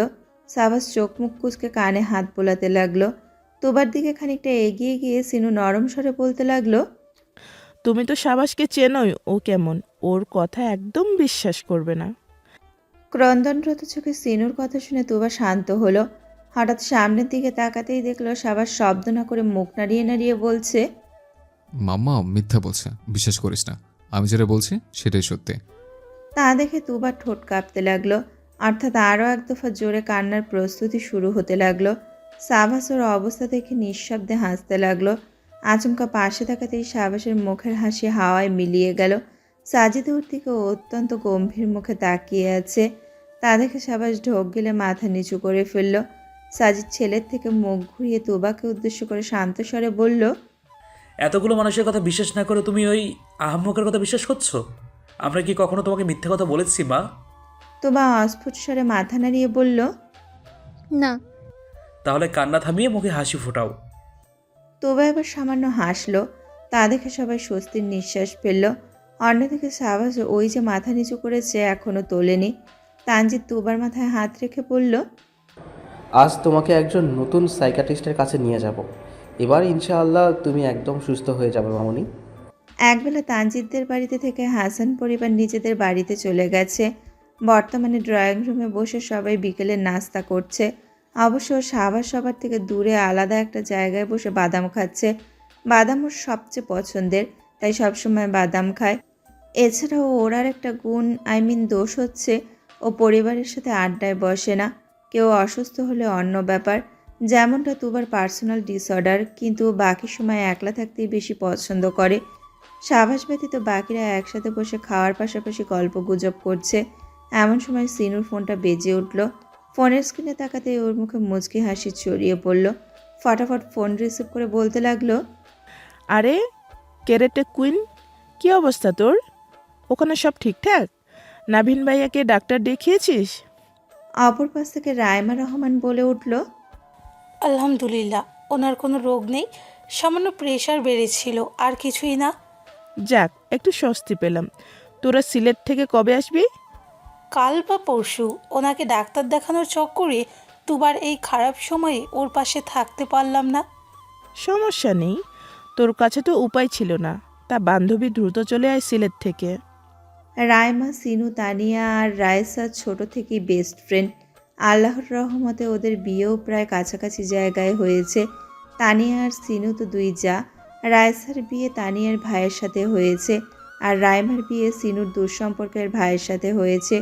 সাবাস চোখ মুখ কুচকে কানে হাত বোলাতে লাগলো। তুবার দিকে খানিকটা এগিয়ে গিয়ে সিনু নরম স্বরে বলতে লাগলো, তুমি তো সাবাসকে চেনোই, ও কেমন, ওর কথা একদম বিশ্বাস করবে না। ক্রন্দনরত চোখে সিনুর কথা শুনে তুবা শান্ত হলো। হঠাৎ সামনের দিকে তাকাতেই দেখলো সাবাস শব্দ না করে মুখ নাড়িয়ে নাড়িয়ে বলছে, মাম্মা মিথ্যা বলছে, বিশ্বাস করিস না, আমি যেটা বলছি সেটাই সত্যি। তা দেখে তুবার ঠোঁট কাঁপতে লাগলো। অর্থাৎ আরও এক দফা জোরে কান্নার প্রস্তুতি শুরু হতে লাগলো। সাবাস ওর অবস্থা দেখে নিঃশব্দে হাসতে লাগলো। আচমকা পাশে থাকাতেই সাবাসের মুখের হাসি হাওয়ায় মিলিয়ে গেল। সাজিদ ওর দিকে অত্যন্ত গম্ভীর মুখে তাকিয়ে আছে। তা দেখে সাবাস ঢোক গেলে মাথা নিচু করে ফেলল। সাজিদ ছেলের থেকে মুখ ঘুরিয়ে তুবাকে উদ্দেশ্য করে শান্ত স্বরে বলল, এতগুলো মানুষের কথা বিশ্বাস না করে তুমি ওই আহাম্মকের কথা বিশ্বাস করছো? আমরা কি কখনো তোমাকে মিথ্যে কথা বলেছি মা? তুবা অস্ফুট স্বরে মাথা নাড়িয়ে বলল, না। তাহলে কান্না থামিয়ে মুখে হাসি ফোটাও। তুবা এবার সামান্য হাসলো। তা দেখে সবাই স্বস্তির নিঃশ্বাস ফেলল। অন্যদিকে সাবাস ওই যে মাথা নিচু করেছে এখনো তোলেনি। তানজিৎ তুবার মাথায় হাত রেখে বলল, আজ তোমাকে একজন নতুন সাইকাট্রিস্টের কাছে নিয়ে যাব। এবার ইনশাআল্লাহ তুমি একদম সুস্থ হয়ে যাবে মামুনি। একবেলা তানজিৎদের বাড়িতে থেকে হাসান পরিবার নিজেদের বাড়িতে চলে গেছে। বর্তমানে ড্রয়িং রুমে বসে সবাই বিকেলে নাস্তা করছে। অবশ্য সাবাস সবার থেকে দূরে আলাদা একটা জায়গায় বসে বাদাম খাচ্ছে। বাদাম ওর সবচেয়ে পছন্দের, তাই সবসময় বাদাম খায়। এছাড়াও ওর আর একটা গুণ দোষ হচ্ছে, ও পরিবারের সাথে আড্ডায় বসে না। কেউ অসুস্থ হলে অন্য ব্যাপার, যেমনটা তুবার পার্সোনাল ডিসঅর্ডার, কিন্তু বাকি সময় একলা থাকতেই বেশি পছন্দ করে। সাবাস ব্যতীত বাকিরা একসাথে বসে খাওয়ার পাশাপাশি গল্প গুজব করছে। এমন সময় সিনুর ফোনটা বেজে উঠল। ফোনের স্ক্রিনে তাকাতে ওর মুখে মুচকি হাসি ছড়িয়ে পড়ল। ফটাফট ফোন রিসিভ করে বলতে লাগলো, আরে কেরেটে কুইন, কি অবস্থা তোর? ওখানে সব ঠিকঠাক? নাভিন ভাইয়াকে ডাক্তার দেখিয়েছিস? অপর পাশ থেকে রায়মা রহমান বলে উঠল, আলহামদুলিল্লাহ, ওনার কোনো রোগ নেই, সামান্য প্রেশার বেড়েছিল, আর কিছুই না। যাক, একটু স্বস্তি পেলাম। তোরা সিলেট থেকে কবে আসবি? কাল বা পরশু। ওনাকে ডাক্তার দেখানোর চক্করে দুবার এই খারাপ সময়ে ওর পাশে থাকতে পারলাম না। সমস্যা নেই, তোর কাছে তো উপায় ছিল না। তা বান্ধবী দ্রুত চলে আয় সিলেট থেকে। রায়মা, সিনু, তানিয়া আর রায়সা ছোট থেকেই বেস্ট ফ্রেন্ড। আল্লাহর রহমতে ওদের বিয়েও প্রায় কাছাকাছি জায়গায় হয়েছে। তানিয়া আর সিনু তো দুই যা। রায়সার বিয়ে তানিয়ার ভাইয়ের সাথে হয়েছে, আর রায়মার বিয়ে সিনুর দুঃসম্পর্কের ভাইয়ের সাথে হয়েছে।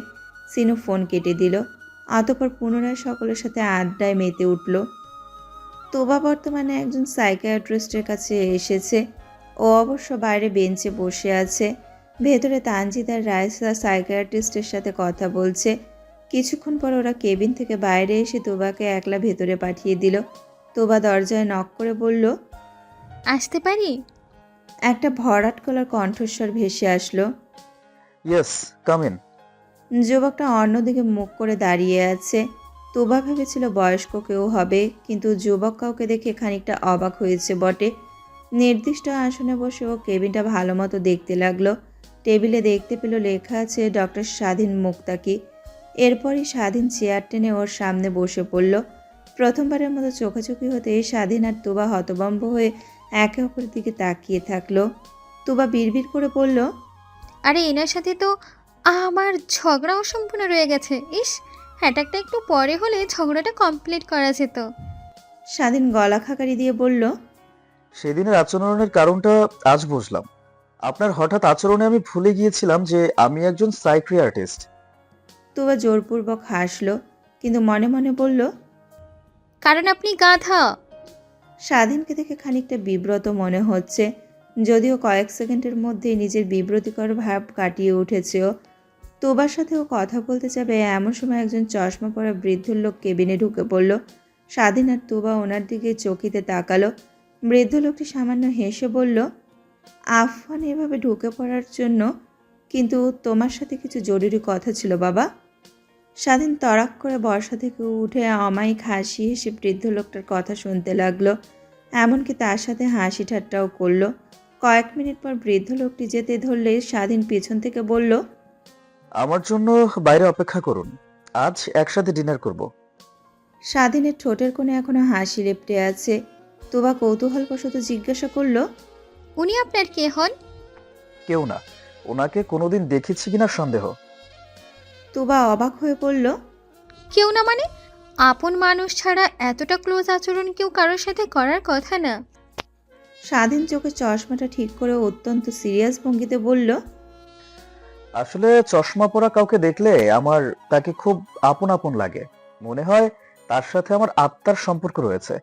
সিনু ফোন কেটে দিল। অতঃপর পুনরায় সকলের সাথে আড্ডায় মেতে উঠল। তোবা বর্তমানে একজন সাইকিয়াট্রিস্টের কাছে এসেছে। ও অবশ্য বাইরে বেঞ্চে বসে আছে। ভেতরে তানজিদ আর রায়সা সাইকিয়াট্রিস্টের সাথে কথা বলছে। কিছুক্ষণ পর ওরা কেবিন থেকে বাইরে এসে তোবাকে একলা ভেতরে পাঠিয়ে দিল। তোবা দরজায় নক করে বলল, আসতে পারি? একটা ভরাট গলার কণ্ঠস্বর ভেসে আসলো। Yes, come in. যুবকটা অন্যদিকে মুখ করে দাঁড়িয়ে আছে। তোবা ভেবেছিল বয়স্ক কেউ হবে, কিন্তু যুবক কাউকে দেখে খানিকটা অবাক হয়েছে বটে। নির্দিষ্ট আসনে বসে ও কেবিনটা ভালো মতো দেখতে লাগলো। টেবিলে দেখতে পেল লেখা আছে ডক্টর স্বাধীন মুক্তাকি। এরপরই স্বাধীন চেয়ার টেনে ওর সামনে বসে পড়ল। প্রথমবারের মতো চোখাচোখি হতে স্বাধীন আর তুবা হতভম্ব হয়ে একে অপরের দিকে তাকিয়ে থাকলো। তুবা বিড়বিড় করে বলল, আরে এনার সাথে তো আমার ঝগড়া অসম্পূর্ণ রয়ে গেছে। ইস, অ্যাটাকটা একটু পরে হলে ঝগড়াটা কমপ্লিট করা যেত। স্বাধীন গলা খাকারি দিয়ে বলল, সেদিনের আচরণের কারণটা আজ বুঝলাম। আপনার হঠাৎ আচরণে আমি ভুলে গিয়েছিলাম যে আমি একজন সাইকিয়াট্রিস্ট। তুবা জোরপূর্বক হাসলো, কিন্তু মনে মনে বলল, কারণ আপনি গাধা। স্বাধীনকে দেখে খানিকটা বিব্রত মনে হচ্ছে, যদিও কয়েক সেকেন্ডের মধ্যেই নিজের বিব্রতিকর ভাব কাটিয়ে উঠেছে ও। তুবার সাথেও কথা বলতে যাবে এমন সময় একজন চশমা পরা বৃদ্ধ লোক কেবিনে ঢুকে পড়ল। স্বাধীন আর তুবা ওনার দিকে চকিতে তাকালো। বৃদ্ধ লোকটি সামান্য হেসে বলল, আফওয়ান এভাবে ঢুকে পড়ার জন্য, কিন্তু তোমার সাথে কিছু জরুরি কথা ছিল বাবা। স্বাধীন তড়াক করে বর্ষা থেকে উঠে অমায়িক হাসি হেসে বৃদ্ধ লোকটার কথা শুনতে লাগলো, এমনকি তার সাথে হাসি ঠাট্টাও করলো। কয়েক মিনিট পর বৃদ্ধ লোকটি যেতে ধরলে স্বাধীন পিছন থেকে বলল, আমার জন্য বাইরে অপেক্ষা করুন, আজ একসাথে ডিনার করব। স্বাধীনের ঠোঁটের কোণে এখনো হাসি লেপ্টে আছে। তুবা কৌতূহলবশত জিজ্ঞাসা করলো, উনি আপনার কে হন? কেউ না, ওনাকে কোনোদিন দেখেছি কিনা সন্দেহ। তুবা অবাক হয়ে পড়ল, কেউ না মানে? আপন মানুষ ছাড়া এতটা ক্লোজ আচরণ কেউ কারোর সাথে করার কথা না। স্বাধীন চোখে চশমাটা ঠিক করে অত্যন্ত সিরিয়াস ভঙ্গিতে বলল, আসলে চশমা পরা কাউকে দেখলে আমার তাকে খুব আপন আপন লাগে। মনে হয় তার সাথে আমার আত্মার সম্পর্ক রয়েছে।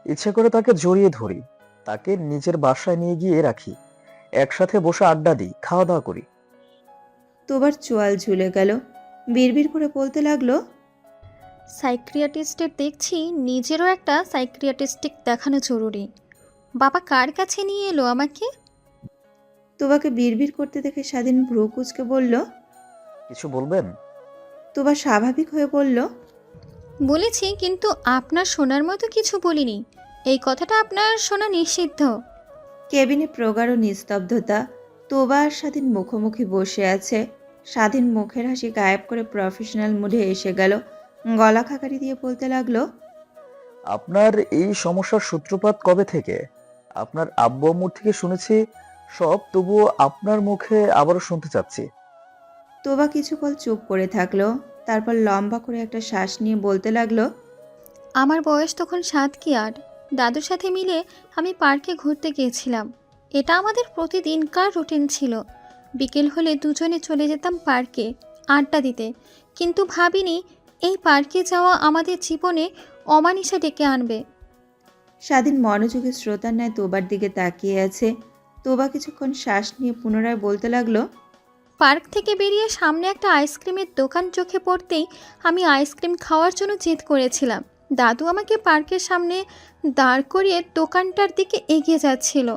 ইচ্ছে করে তাকে জড়িয়ে ধরি, তাকে নিজের বাসায় নিয়ে গিয়ে রাখি, একসাথে বসে আড্ডা দিই, খাওয়া দাওয়া করি। তোবার চোয়াল ঝুলে গেল। বিড়বিড় করে বলতে লাগলো, সাইক্রিয়াটিস্টের দেখছি নিজেরও একটা সাইক্রিয়াটিস্টিক দেখানো জরুরি। বাবা কার কাছে নিয়ে এলো আমাকে? তোবাকে বিড়বিড় করতে দেখে স্বাধীন ভ্রু কুঁচকে বলল, কিছু বলবেন? তোবা স্বাভাবিক হয়ে বলল, বলেছি, কিন্তু আপনার শোনার মতো কিছু বলিনি। এই কথাটা আপনার শোনা নিষিদ্ধ। কেবিনে প্রগাঢ় নিস্তব্ধতা। তোবা আর স্বাধীন মুখোমুখি বসে আছে। স্বাধীন মুখের হাসি গায়েব করে প্রফেশনাল মুডে এসে গেল। গলা খাকারি দিয়ে বলতে লাগলো, আপনার এই সমস্যার সূত্রপাত কবে থেকে? আপনার আব্বু আম্মুর থেকে শুনেছি সব, তবুও আপনার মুখে আবারও শুনতে চাচ্ছি। তোবা কিছুকাল চুপ করে থাকলো, তারপর লম্বা করে একটা শ্বাস নিয়ে বলতে লাগলো, আমার বয়স তখন 7 কি 8। দাদুর সাথে মিলে আমি পার্কে ঘুরতে গিয়েছিলাম। এটা আমাদের প্রতিদিনকার রুটিন ছিল। বিকেল হলে দুজনে চলে যেতাম পার্কে আড্ডা দিতে, কিন্তু ভাবিনি এই পার্কে যাওয়া আমাদের জীবনে অমানিসা ডেকে আনবে। স্বাধীন মনোযোগী শ্রোতার ন্যায় তোবার দিকে তাকিয়ে আছে। তোবা কিছুক্ষণ শ্বাস নিয়ে পুনরায় বলতে লাগলো, পার্ক থেকে বেরিয়ে সামনে একটা আইসক্রিমের দোকান চোখে পড়তেই আমি আইসক্রিম খাওয়ার জন্য জেদ করেছিলাম। দাদু আমাকে পার্কের সামনে দাঁড় করিয়ে দোকানটার দিকে এগিয়ে যাচ্ছিল।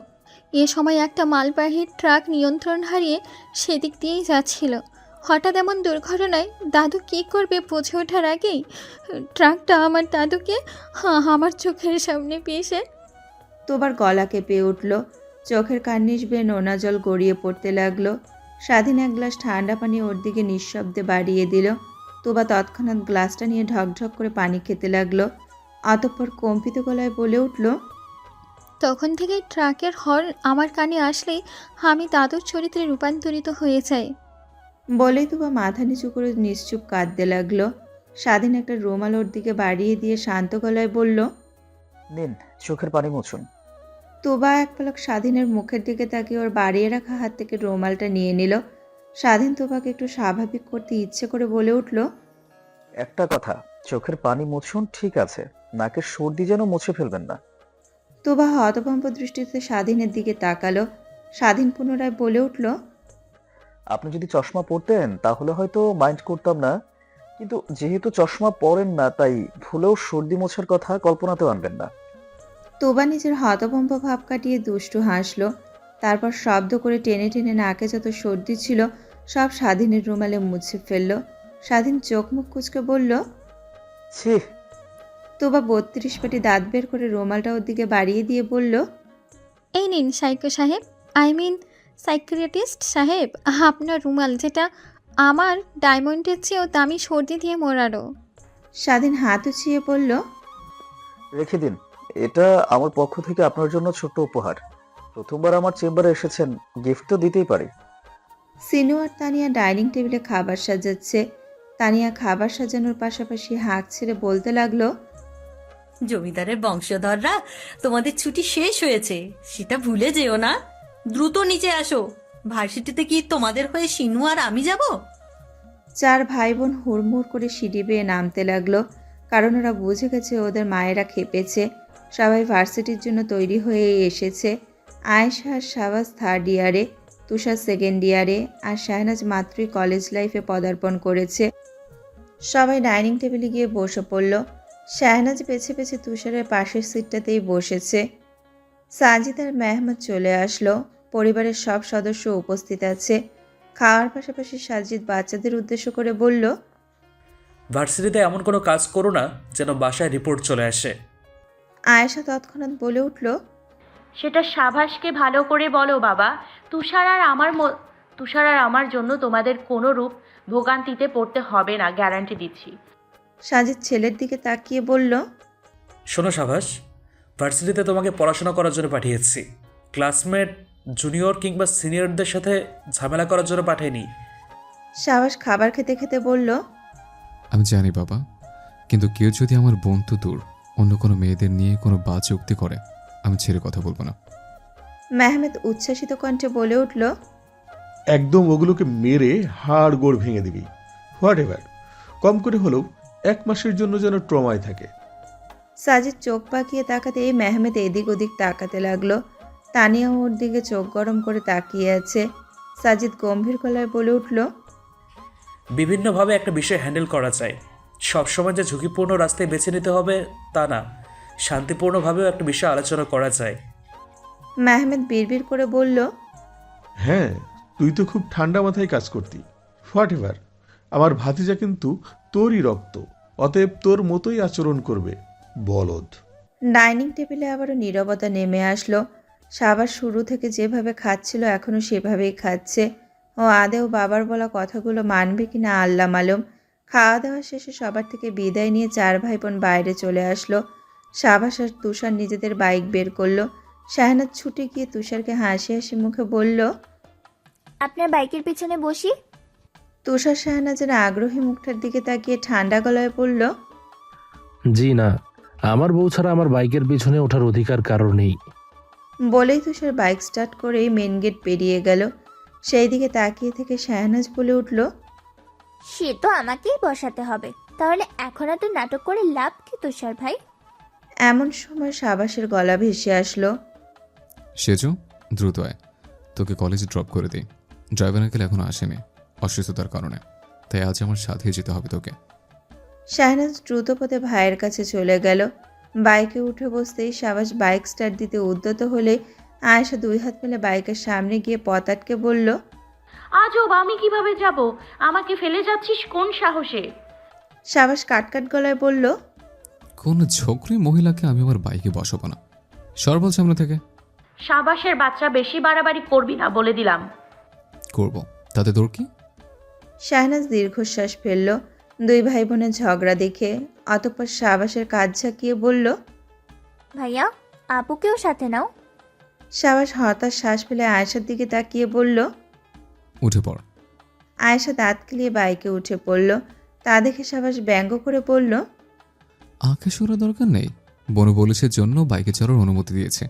এ সময় একটা মালবাহী ট্রাক নিয়ন্ত্রণ হারিয়ে সেদিক দিয়েই যাচ্ছিল। হঠাৎ এমন দুর্ঘটনায় দাদু কী করবে বুঝে ওঠার আগেই ট্রাকটা আমার দাদুকে আমার চোখের সামনে পেয়েছে। তোবার গলা কেঁপে উঠল, চোখের কার্নিশ বেয়ে নোনা জল গড়িয়ে পড়তে লাগলো। স্বাধীন এক গ্লাস ঠান্ডা পানি ওর দিকে নিঃশব্দে বাড়িয়ে দিল। তোবা তৎক্ষণাৎ গ্লাসটা নিয়ে ঢকঢক করে পানি খেতে লাগলো। অতঃপর কম্পিত গলায় বলে উঠল, তখন থেকেই ট্রাকের হর্ন আমার কানে আসলেই আমি দাদুর চরিত্রে রূপান্তরিত হয়ে যাই। বলেই তোবা মাথা নিচু করে নিশ্চুপ কাঁদতে লাগলো। স্বাধীন একটা রুমাল ওর দিকে বাড়িয়ে দিয়ে শান্ত গলায় বলল, নিন, চোখের পানি মুছুন। তোবা এক পলক স্বাধীনের মুখের দিকে তাকিয়ে ওর বাড়িয়ে রাখা হাত থেকে রুমালটা নিয়ে নিল। স্বাধীন তোবাকে একটু স্বাভাবিক করতে ইচ্ছে করে বলে উঠল, একটা কথা, চোখের পানি মুছুন, ঠিক আছে, নাকের সর্দি যেন মুছে ফেলবেন না। তোবা হতভম্ব দৃষ্টিতে স্বাধীনের দিকে তাকালো। স্বাধীন পুনরায় বলে উঠল, আপনি যদি চশমা পরতেন তাহলে হয়তো মাইন্ড করতাম না, কিন্তু যেহেতু চশমা পরেন না, তাই ভুলেও সর্দি মোছার কথা কল্পনাতেও আনবেন না। তোবা নিজের হতভম্ব ভাব কাটিয়ে দুষ্টু হাসলো। তারপর শব্দ করে টেনে টেনে নাকে যত সর্দি ছিল সব স্বাধীনের রুমালে মুছে ফেলল। স্বাধীন চোখ মুখ কুচকে বলল, ছি। তোবা 32 পাটি দাঁত বের করে রুমালটা ওর দিকে বাড়িয়ে দিয়ে বলল, এই নিন সাইকো সাহেব, আই মিন সাইকিয়াট্রিস্ট সাহেব, আপনার রুমাল, যেটা আমার ডায়মন্ডের চেয়েও দামি সর্দি দিয়ে মোড়ানো। স্বাধীন হাত উঁচিয়ে বলল, রেখে দিন, এটা আমার পক্ষ থেকে আপনার জন্য ছোট্ট উপহার। প্রথমবার আমার চেম্বারে এসেছেন, গিফট তো দিতেই পারি। সিনু আর তানিয়া ডাইনিং টেবিলে খাবার সাজাচ্ছে। তানিয়া খাবার সাজানোর পাশাপাশি হাঁক ছেড়ে বলতে লাগলো, জমিদারের বংশধররা, তোমাদের ছুটি শেষ হয়েছে, সেটা ভুলে যেও না। দ্রুত নিচে আসো। ভার্সিটিতে কি তোমাদের হয়ে সিনু আর আমি যাব? 4 ভাই বোন হুড়মুড় করে সিঁড়ি বেয়ে নামতে লাগলো, কারণ ওরা বুঝে গেছে ওদের মায়েরা খেপেছে। সবাই ভার্সিটির জন্য তৈরি হয়ে এসেছে। আয়েশা আর শাহবাজ 3rd ইয়ারে, তুষার 2nd ইয়ারে, আর শাহনাজ মাত্রই কলেজ লাইফে পদার্পণ করেছে। সবাই ডাইনিং টেবিলে গিয়ে বসে পড়ল। শাহনাজ পেছে পেছে তুষারের পাশের সিটটাতেই বসেছে। সাজিদ আর মেহমদ চলে আসলো। পরিবারের সব সদস্য উপস্থিত আছে। খাওয়ার পাশাপাশি সাজিদ বাচ্চাদের উদ্দেশ্য করে বলল, ভার্সিটিতে এমন কোনো কাজ করো না যেন বাসায় রিপোর্ট চলে আসে। আয়েশা তৎক্ষণাৎ বলে উঠল, সেটা সাভাসকে ভালো করে বলো বাবা। তুষার আর আমার জন্য তোমাদের কোনো রূপ ভোগান্তিতে পড়তে হবে না, গ্যারান্টি দিচ্ছি। সাজিদ ছেলের দিকে তাকিয়ে বলল, শোনো সাভাস, ভার্সিটিতে তোমাকে পড়াশোনা করার জন্য পাঠিয়েছি। ক্লাসমেট, জুনিয়র কিংবা সিনিয়রদের সাথে ঝামেলা করার জন্য পাঠাইনি। সাবাস খাবার খেতে খেতে বলল, আমি জানি বাবা, কিন্তু কেউ যদি আমার বন্ধু দূর অন্য কোনো মেয়েদের নিয়ে কোনো বাজে উক্তি করে, আমি ছেড়ে কথা বলবো না। মেহমেদ উচ্ছ্বাসিত কণ্ঠে বলে উঠল, একদম ওগুলোকে মেরে হাড় গোড় ভেঙে দিবি। হোয়াট এভার, কম করে হলেও 1 মাসের জন্য যেন ট্রমায় থাকে। সাজিদ চোখ পাকিয়ে তাকাতেই মেহমেদ এদিক ওদিক তাকাতে লাগলো। তানিয়া ওর দিকে চোখ গরম করে তাকিয়ে আছে। সাজিদ গম্ভীর গলায় বলে উঠল, বিভিন্নভাবে একটা বিষয় হ্যান্ডেল করা যায়। সবসময় যে ঝুঁকিপূর্ণ রাস্তায় বেছে নিতে হবে তা না, শান্তিপূর্ণভাবেও একটা বিষয় আলোচনা করা যায়। মেহমেদ বিড়বিড় করে বলল, হ্যাঁ, তুই তো খুব ঠান্ডা মাথায় কাজ করতি। হোয়াট এভার, আমার ভাতিজা কিন্তু তোরই রক্ত, অতএব তোর মতোই আচরণ করবে, বলদ। ডাইনিং টেবিলে আবারও নীরবতা নেমে আসলো। সাবাস শুরু থেকে যেভাবে খাচ্ছিল এখনও সেভাবেই খাচ্ছে। ও আদেও বাবার বলা কথাগুলো মানবে কিনা আল্লাহ মালুম। খাওয়া দাওয়া শেষে সবার থেকে বিদায় নিয়ে 4 ভাই বোন বাইরে চলে আসলো। সাবাস আর তুষার নিজেদের বাইক বের করলো। শাহনাজ ছুটে গিয়ে তুষারকে হাসি হাসি মুখে বলল, আপনার বাইকের পিছনে বসি। তুষার শাহনাজের আগ্রহী মুখটার দিকে তাকিয়ে ঠান্ডা গলায় বলল, জি না, আমার বউ ছাড়া আমার বাইকের পিছনে ওঠার অধিকার কারোর নেই। বলেই তুষার বাইক স্টার্ট করেই মেন গেট পেরিয়ে গেল। সেই দিকে তাকিয়ে থেকে শাহনাজ বলে উঠল, সে তো আমাকেই বসাতে হবে, তাহলে এখন এত নাটক করে লাভ কি তুষার ভাই? এমন সময় সাবাসের গলা ভেসে আসলো, সেজো, দ্রুত আয়, তোকে কলেজে ড্রপ করে দিই। ড্রাইভার আঙ্কেল এখনো আসেনি অসুস্থতার কারণে, তাই আজ আমার সাথে যেতে হবে তোকে। শাহনাজ দ্রুতপদে ভাইয়ের কাছে চলে গেল। বাইকে উঠে বসতেই সাবাস বাইক স্টার্ট দিতে উদ্যত হলে আয়েশা 2 হাত মেলে বাইকের সামনে গিয়ে পথ আটকে বলল, আজব, আমি কিভাবে যাব? আমাকে ফেলে যাচ্ছিস কোন সাহসে? সাবাস কাটকাট গলায় বলল, কোন ছোকরি মহিলাকে আমি আমার বাইকে বসাবো না, সরবল সামনে থেকে। সাবাসের বাচ্চা, বেশি বাড়াবাড়ি করবি না বলে দিলাম। করব, তাতে তোর কি? শাহনাজ দীর্ঘশ্বাস ফেলল 2 ভাই বোনের ঝগড়া দেখে। অতঃপর সাবাসের কাজ ঝাঁকিয়ে বলল, ভাইয়া, আপুকেও সাথে নাও। সাবাস হতাশ শ্বাস ফেলে আয়েশার দিকে তাকিয়ে বলল, উঠে পড়। আয়েশা দাঁত কেলিয়ে বাইকে উঠে পড়ল। তা দেখে সাবাস ব্যঙ্গ করে বলল, আঁকে সরা দরকার নেই, বনু বলেছে জন্য বাইকে চড়ার অনুমতি দিয়েছে,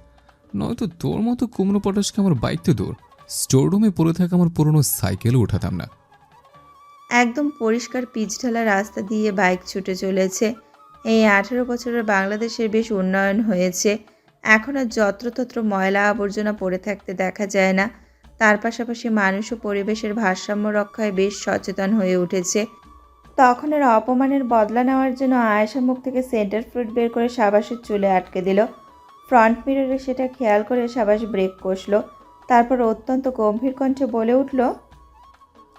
নয়তো তোর মতো কুমড়ো পটাশকে আমার বাইক তো দূর, স্টোররুমে পড়ে থাকা আমার পুরনো সাইকেলও উঠাতাম না। একদম পরিষ্কার পিচঢালা রাস্তা দিয়ে বাইক ছুটে চলেছে। এই 18 বছরের বাংলাদেশের বেশ উন্নয়ন হয়েছে। এখন আর যত্রতত্র ময়লা আবর্জনা পড়ে থাকতে দেখা যায় না। তার পাশাপাশি মানুষ ও পরিবেশের ভারসাম্য রক্ষায় বেশ সচেতন হয়ে উঠেছে। তখনের অপমানের বদলা নেওয়ার জন্য আয়েশা মুখ থেকে সেন্টার ফ্রুট বের করে সাবাসের চুলে আটকে দিল। ফ্রন্ট মিররে সেটা খেয়াল করে সাবাস ব্রেক কষল। তারপর অত্যন্ত গম্ভীর কণ্ঠে বলে উঠল,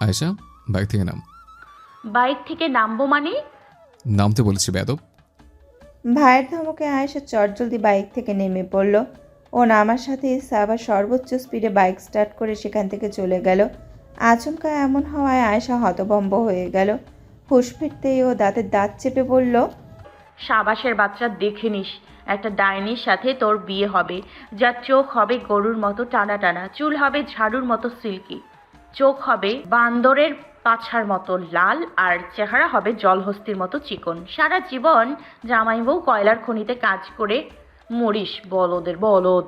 আয়েশা, বাইক থেকে নাম। বাইক থেকে নামবো মানে? নামতে বলেছি বেয়াদব। ভাইয়ের ধমকে আয়েশা চটজলদি বাইক থেকে নেমে পড়ল। ও নামার সাথে সাবা সর্বোচ্চ স্পিডে বাইক স্টার্ট করে সেখান থেকে চলে গেল। আচমকা এমন হওয়ায় আয়েশা হতভম্ব হয়ে গেল। হুঁশ ফিরতেই ও দাঁতে দাঁত চেপে বলল, সাবাসের বাচ্চা দেখে নিস, একটা ডাইনির সাথে তোর বিয়ে হবে, যার চোখ হবে গরুর মতো টানা টানা, চুল হবে ঝাড়ুর মতো সিল্কি, চোখ হবে বান্দরের পাছার মতো লাল, আর চেহারা হবে জলহস্তির মতো চিকন। সারা জীবন জামাই বউ কয়লার খনিতে কাজ করে মরিস, বলদের বলদ।